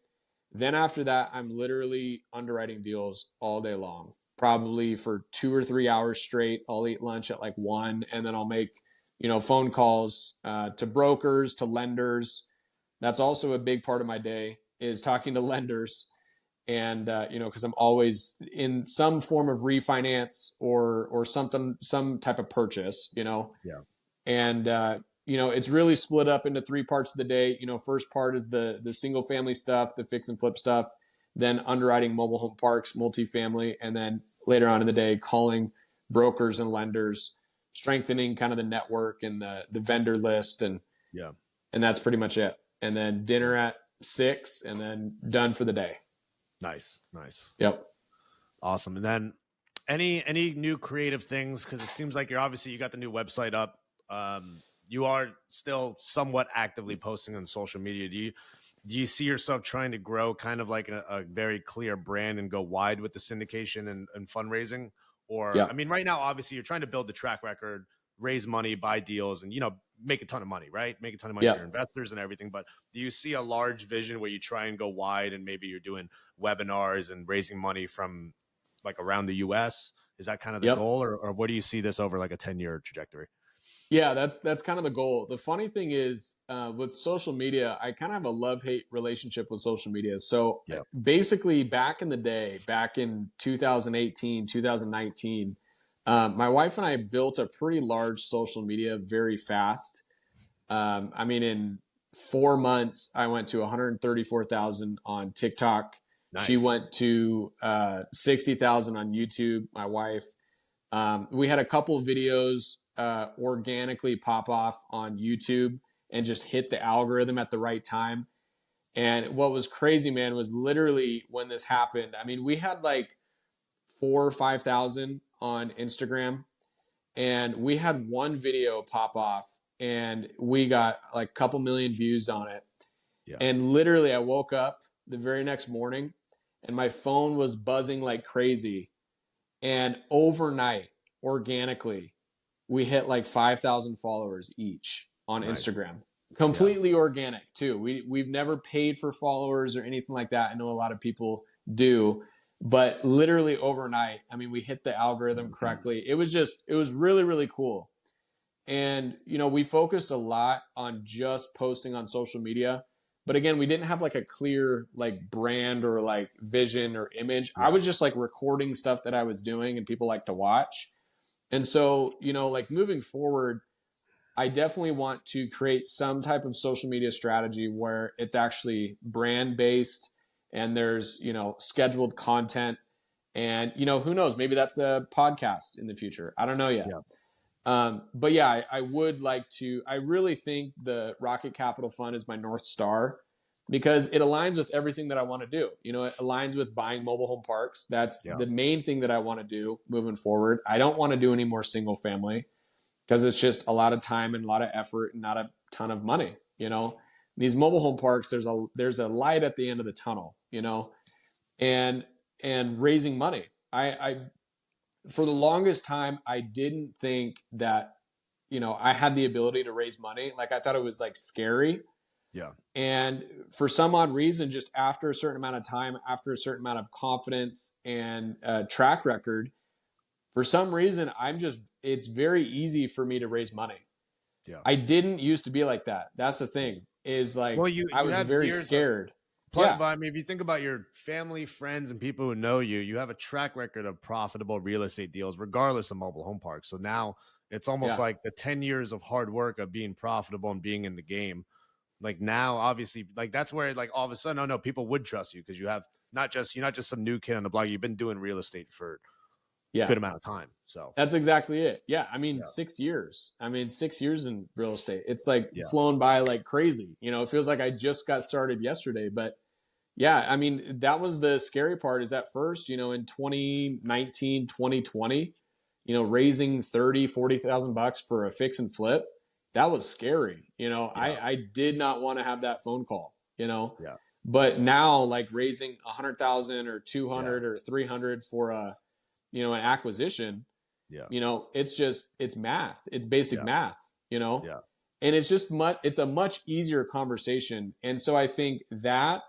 Then after that, I'm literally underwriting deals all day long, probably for 2 or 3 hours straight. I'll eat lunch at like 1, and then I'll make, phone calls to brokers, to lenders. That's also a big part of my day, is talking to lenders. And, because I'm always in some form of refinance or something, some type of purchase, Yeah. And, it's really split up into 3 parts of the day. First part is the single family stuff, the fix and flip stuff, then underwriting mobile home parks, multifamily, and then later on in the day, calling brokers and lenders, strengthening kind of the network and the vendor list. And that's pretty much it. And then dinner at 6, and then done for the day. Nice. Yep. Awesome. And then any new creative things? Because it seems like you got the new website up. You are still somewhat actively posting on social media. Do you see yourself trying to grow kind of like a very clear brand and go wide with the syndication and fundraising? Or, I mean, right now, obviously you're trying to build the track record, raise money, buy deals, and, make a ton of money, right? Make a ton of money for your investors and everything. But do you see a large vision where you try and go wide, and maybe you're doing webinars and raising money from like around the US? Is that kind of the goal, or what do you see this over like a 10-year trajectory? Yeah, that's kind of the goal. The funny thing is, with social media, I kind of have a love-hate relationship with social media. So basically back in the day, back in 2018, 2019, my wife and I built a pretty large social media very fast. I mean, in 4 months, I went to 134,000 on TikTok. Nice. She went to 60,000 on YouTube, my wife. We had a couple of videos organically pop off on YouTube and just hit the algorithm at the right time. And what was crazy, man, was literally when this happened, I mean, we had like 4,000 or 5,000 on Instagram, and we had one video pop off, and we got like a couple million views on it. Yeah. And literally I woke up the very next morning and my phone was buzzing like crazy. And overnight, organically, we hit like 5,000 followers each on Instagram. Completely organic too. We've never paid for followers or anything like that. I know a lot of people do, but literally overnight, I mean, we hit the algorithm correctly. It was really, really cool. And, we focused a lot on just posting on social media. But again, we didn't have like a clear like brand or like vision or image. I was just like recording stuff that I was doing and people like to watch. And so, like moving forward, I definitely want to create some type of social media strategy where it's actually brand based and there's, scheduled content, and, who knows, maybe that's a podcast in the future. I don't know yet. But yeah, I would like to, I really think the Rocket Capital Fund is my North Star because it aligns with everything that I want to do. It aligns with buying mobile home parks. That's the main thing that I want to do moving forward. I don't want to do any more single family because it's just a lot of time and a lot of effort and not a ton of money. These mobile home parks, there's a light at the end of the tunnel, and raising money. I for the longest time, I didn't think that, I had the ability to raise money. Like I thought it was like scary. Yeah. And for some odd reason, just after a certain amount of time, after a certain amount of confidence and track record, for some reason, it's very easy for me to raise money. Yeah. I didn't used to be like that. That's the thing, is like, I was very scared. I mean, if you think about your family, friends, and people who know you, you have a track record of profitable real estate deals, regardless of mobile home parks. So now it's almost like the 10 years of hard work of being profitable and being in the game. Like now, obviously, like that's where like all of a sudden, no, people would trust you because you're not just some new kid on the block. You've been doing real estate for a good amount of time. So that's exactly it. Yeah. I mean, 6 years. 6 years in real estate. It's like flown by like crazy. It feels like I just got started yesterday, but yeah, I mean, that was the scary part is at first, in 2019, 2020, raising 30, 40,000 bucks for a fix and flip. That was scary. I did not want to have that phone call. you know. Yeah. But now, like raising 100,000 or Yeah. 200 or 300 for a, you know, an acquisition, Yeah. you know, it's math. It's basic Yeah. math, you know, Yeah. and it's a much easier conversation. And so I think that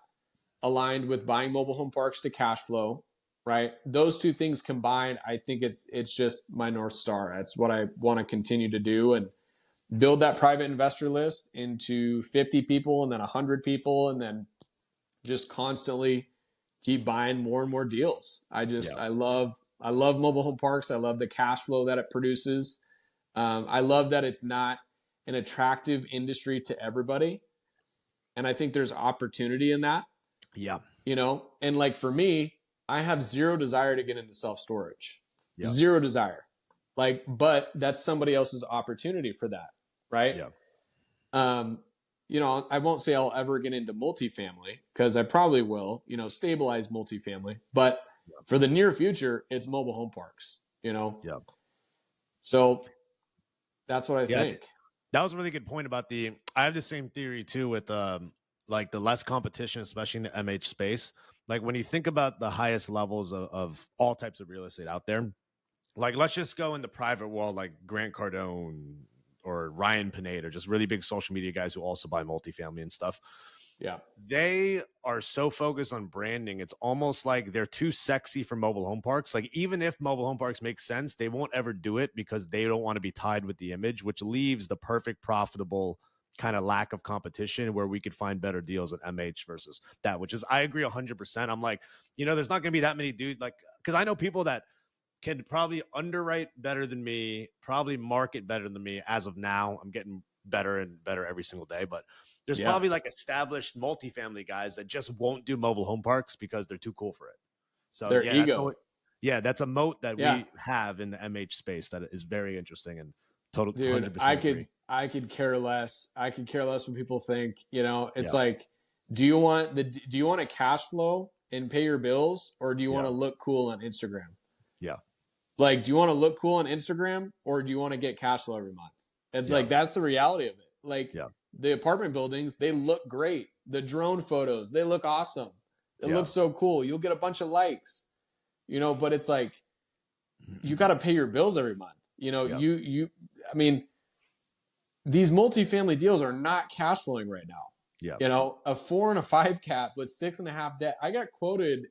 aligned with buying mobile home parks to cash flow, right? Those two things combined, I think it's just my North Star. That's what I want to continue to do, and build that private investor list into 50 people and then 100 people, and then just constantly keep buying more and more deals. Yeah. I love mobile home parks. I love the cash flow that it produces. I love that it's not an attractive industry to everybody. And I think there's opportunity in that, Yeah. you know? And like for me, I have zero desire to get into self storage, Yeah. zero desire. Like, but that's somebody else's opportunity for that, right? Yeah. You know, I won't say I'll ever get into multifamily because I probably will, you know, stabilize multifamily. But for the near future, it's mobile home parks, you know? Yeah. So that's what I Yeah. think. That was a really good point about I have the same theory too with like the less competition, especially in the MH space. Like when you think about the highest levels of all types of real estate out there, like let's just go in the private world, like Grant Cardone or Ryan Pineda, just really big social media guys who also buy multifamily and stuff. Yeah. They are so focused on branding. It's almost like they're too sexy for mobile home parks. Like even if mobile home parks make sense, they won't ever do it because they don't want to be tied with the image, which leaves the perfect profitable kind of lack of competition where we could find better deals at MH versus that, which is, I agree 100%. I'm like, you know, there's not going to be that many dudes like, because I know people that can probably underwrite better than me, probably market better than me as of now. I'm getting better and better every single day, but there's probably like established multifamily guys that just won't do mobile home parks because they're too cool for it. So Their yeah, ego. that's a moat that we have in the MH space that is very interesting and total. Dude, 100% I could care less. I could care less what people think. You know, it's like, do you want a cash flow and pay your bills, or do you want to look cool on Instagram? Yeah. Like, do you want to look cool on Instagram, or do you want to get cash flow every month? It's like, that's the reality of it. Like the apartment buildings, they look great. The drone photos, they look awesome. It looks so cool. You'll get a bunch of likes, you know, but it's like, you got to pay your bills every month. You know, I mean, these multifamily deals are not cash flowing right now. Yeah. You know, a 4 and a 5 cap with 6.5 debt. I got quoted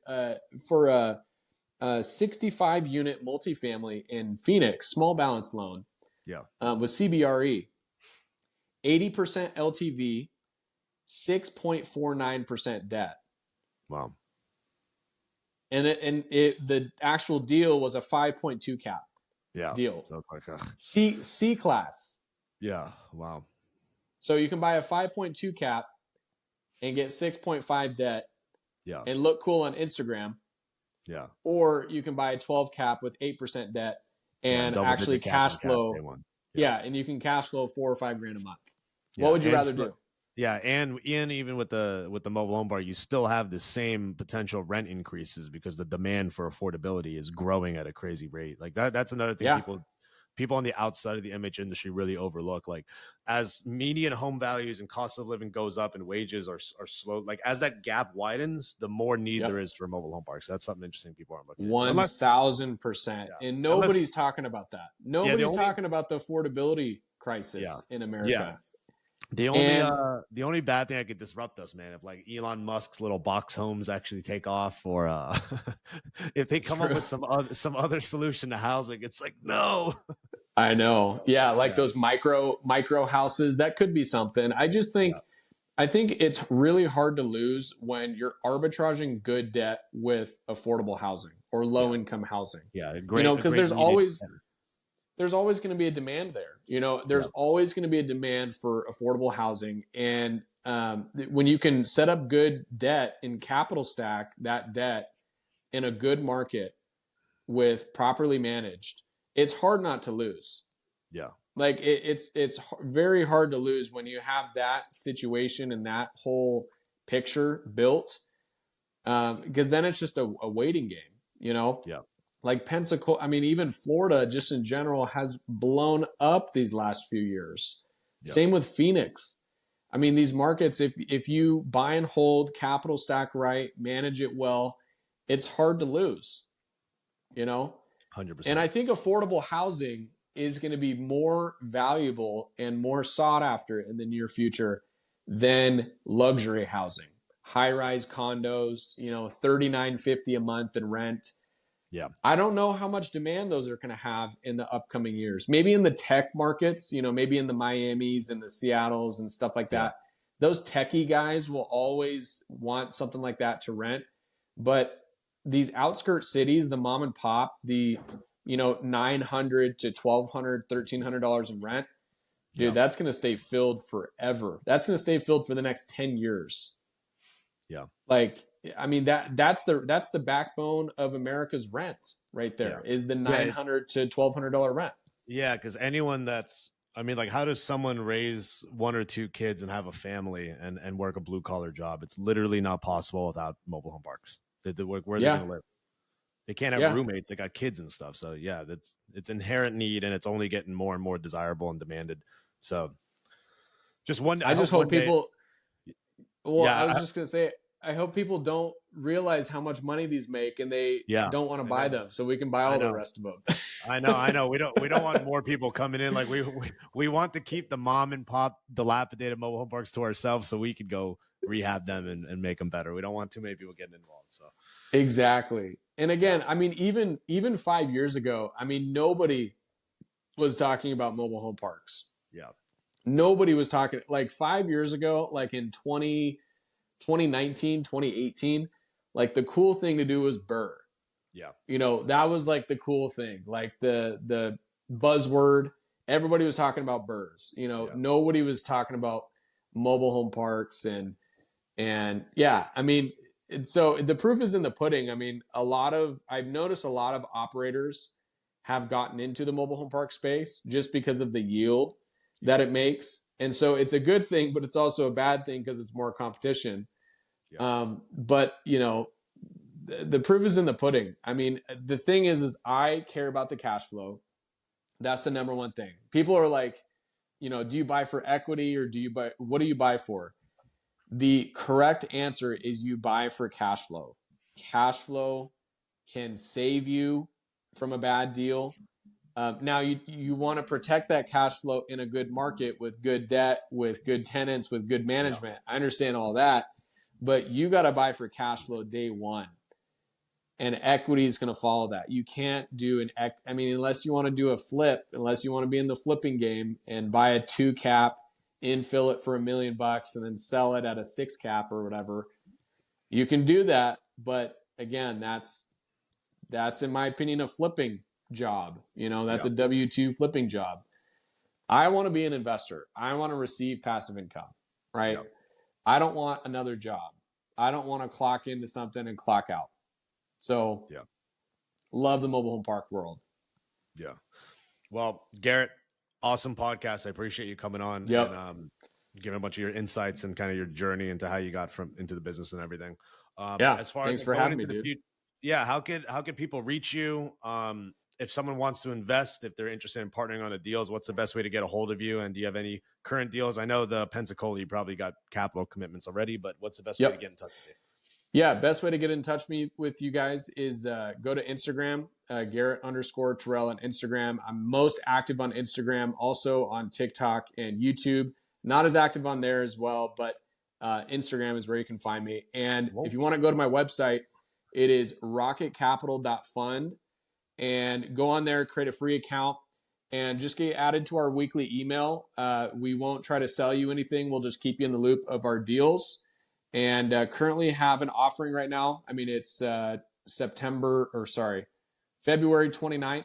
for a 65 unit multifamily in Phoenix, small balance loan. Yeah. With CBRE, 80% LTV, 6.49% debt. Wow. And the actual deal was a 5.2 cap. Deal. So it's like C class. Yeah. Wow. So you can buy a 5.2 cap and get 6.5 debt. Yeah. And look cool on Instagram. Yeah. Or you can buy a 12 cap with 8% debt and actually cash flow. And you can cash flow $4 or $5 grand a month. What would you rather do? Yeah, and even with the mobile home park, you still have the same potential rent increases because the demand for affordability is growing at a crazy rate. Like that's another thing people on the outside of the MH industry really overlook. Like as median home values and cost of living goes up and wages are slow, like as that gap widens, the more need there is for mobile home parks. So that's something interesting people aren't looking at. 1,000%. And nobody's talking about that. Nobody's talking about the affordability crisis in America. Yeah. The only bad thing that could disrupt us, man, if like Elon Musk's little box homes actually take off, or if they come up with some other solution to housing, it's like no. I know, those micro houses, that could be something. I just think, I think it's really hard to lose when you're arbitraging good debt with affordable housing or low income housing. Yeah, you know, because there's always going to be a demand there. You know, there's always going to be a demand for affordable housing. And when you can set up good debt and capital stack that debt in a good market with properly managed, it's hard not to lose. Yeah. Like it's very hard to lose when you have that situation and that whole picture built. Because then it's just a waiting game, you know? Yeah. Like Pensacola, I mean, even Florida, just in general, has blown up these last few years. Yep. Same with Phoenix. I mean, these markets, if you buy and hold, capital stack right, manage it well, it's hard to lose, you know? 100%. And I think affordable housing is going to be more valuable and more sought after in the near future than luxury housing. High-rise condos, $39.50 a month in rent. Yeah. I don't know how much demand those are going to have in the upcoming years. Maybe in the tech markets, maybe in the Miamis and the Seattles and stuff like that. Yeah. Those techie guys will always want something like that to rent. But these outskirt cities, the mom and pop, the $900 to $1,200, $1,300 in rent, dude, that's going to stay filled forever. That's going to stay filled for the next 10 years. Yeah. Like, I mean, that's the backbone of America's rent right there, is the $900 to $1,200 rent. Yeah, because anyone like, how does someone raise one or two kids and have a family and work a blue collar job? It's literally not possible without mobile home parks. Where are they going to live? They can't have roommates. They got kids and stuff. So yeah, it's inherent need, and it's only getting more and more desirable and demanded. So I just hope people. Well, I was just gonna say, I hope people don't realize how much money these make, and they don't want to buy them, so we can buy all the rest of them. I know. We don't want more people coming in. Like we want to keep the mom and pop dilapidated mobile home parks to ourselves, so we could go rehab them and make them better. We don't want too many people getting involved. So exactly. And again, I mean, even 5 years ago, I mean, nobody was talking about mobile home parks. Yeah. Nobody was talking, like 5 years ago, like in 2019, 2018, like the cool thing to do was BRRRR. Yeah. That was like the cool thing, like the buzzword. Everybody was talking about BRRRRs. Nobody was talking about mobile home parks and yeah, I mean, so the proof is in the pudding. I mean, I've noticed a lot of operators have gotten into the mobile home park space just because of the yield that it makes. And so it's a good thing, but it's also a bad thing because it's more competition. Yeah. But the proof is in the pudding. I mean, the thing is I care about the cash flow. That's the number one thing. People are like, do you buy for equity or what do you buy for? The correct answer is you buy for cash flow. Cash flow can save you from a bad deal. Now you want to protect that cash flow in a good market with good debt, with good tenants, with good management. I understand all that, but you got to buy for cash flow day one, and equity is going to follow that. You can't do unless you want to do a flip, unless you want to be in the flipping game and buy a 2 cap, infill it for $1 million and then sell it at a 6 cap or whatever. You can do that, but again, that's in my opinion a flipping job. That's a W-2 flipping job. I want to be an investor. I want to receive passive income, right? Yep. I don't want another job. I don't want to clock into something and clock out. So love the mobile home park world. Yeah. Well, Garrett, awesome podcast. I appreciate you coming on and giving a bunch of your insights and kind of your journey into how you got into the business and everything. As far thanks as for having me, dude. How could people reach you? If someone wants to invest, if they're interested in partnering on the deals, what's the best way to get a hold of you? And do you have any current deals? I know the Pensacola, you probably got capital commitments already, but what's the best way to get in touch with you? Yeah, best way to get in touch with you guys is go to Instagram, Garrett_Terrell on Instagram. I'm most active on Instagram, also on TikTok and YouTube. Not as active on there as well, but Instagram is where you can find me. And if you want to go to my website, it is rocketcapital.fund. And go on there, create a free account, and just get added to our weekly email. We won't try to sell you anything. We'll just keep you in the loop of our deals. And currently have an offering right now. I mean, it's February 29th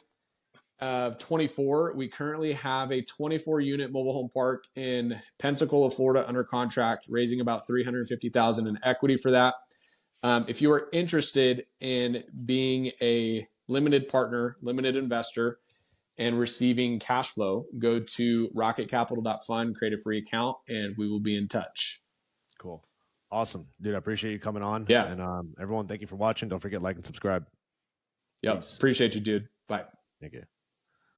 of 24. We currently have a 24-unit mobile home park in Pensacola, Florida under contract, raising about $350,000 in equity for that. If you are interested in being a limited partner, limited investor, and receiving cash flow, go to rocketcapital.fund, create a free account, and we will be in touch. Cool. Awesome. Dude, I appreciate you coming on. Yeah. And everyone, thank you for watching. Don't forget, like and subscribe. Yep. Peace. Appreciate you, dude. Bye. Thank you.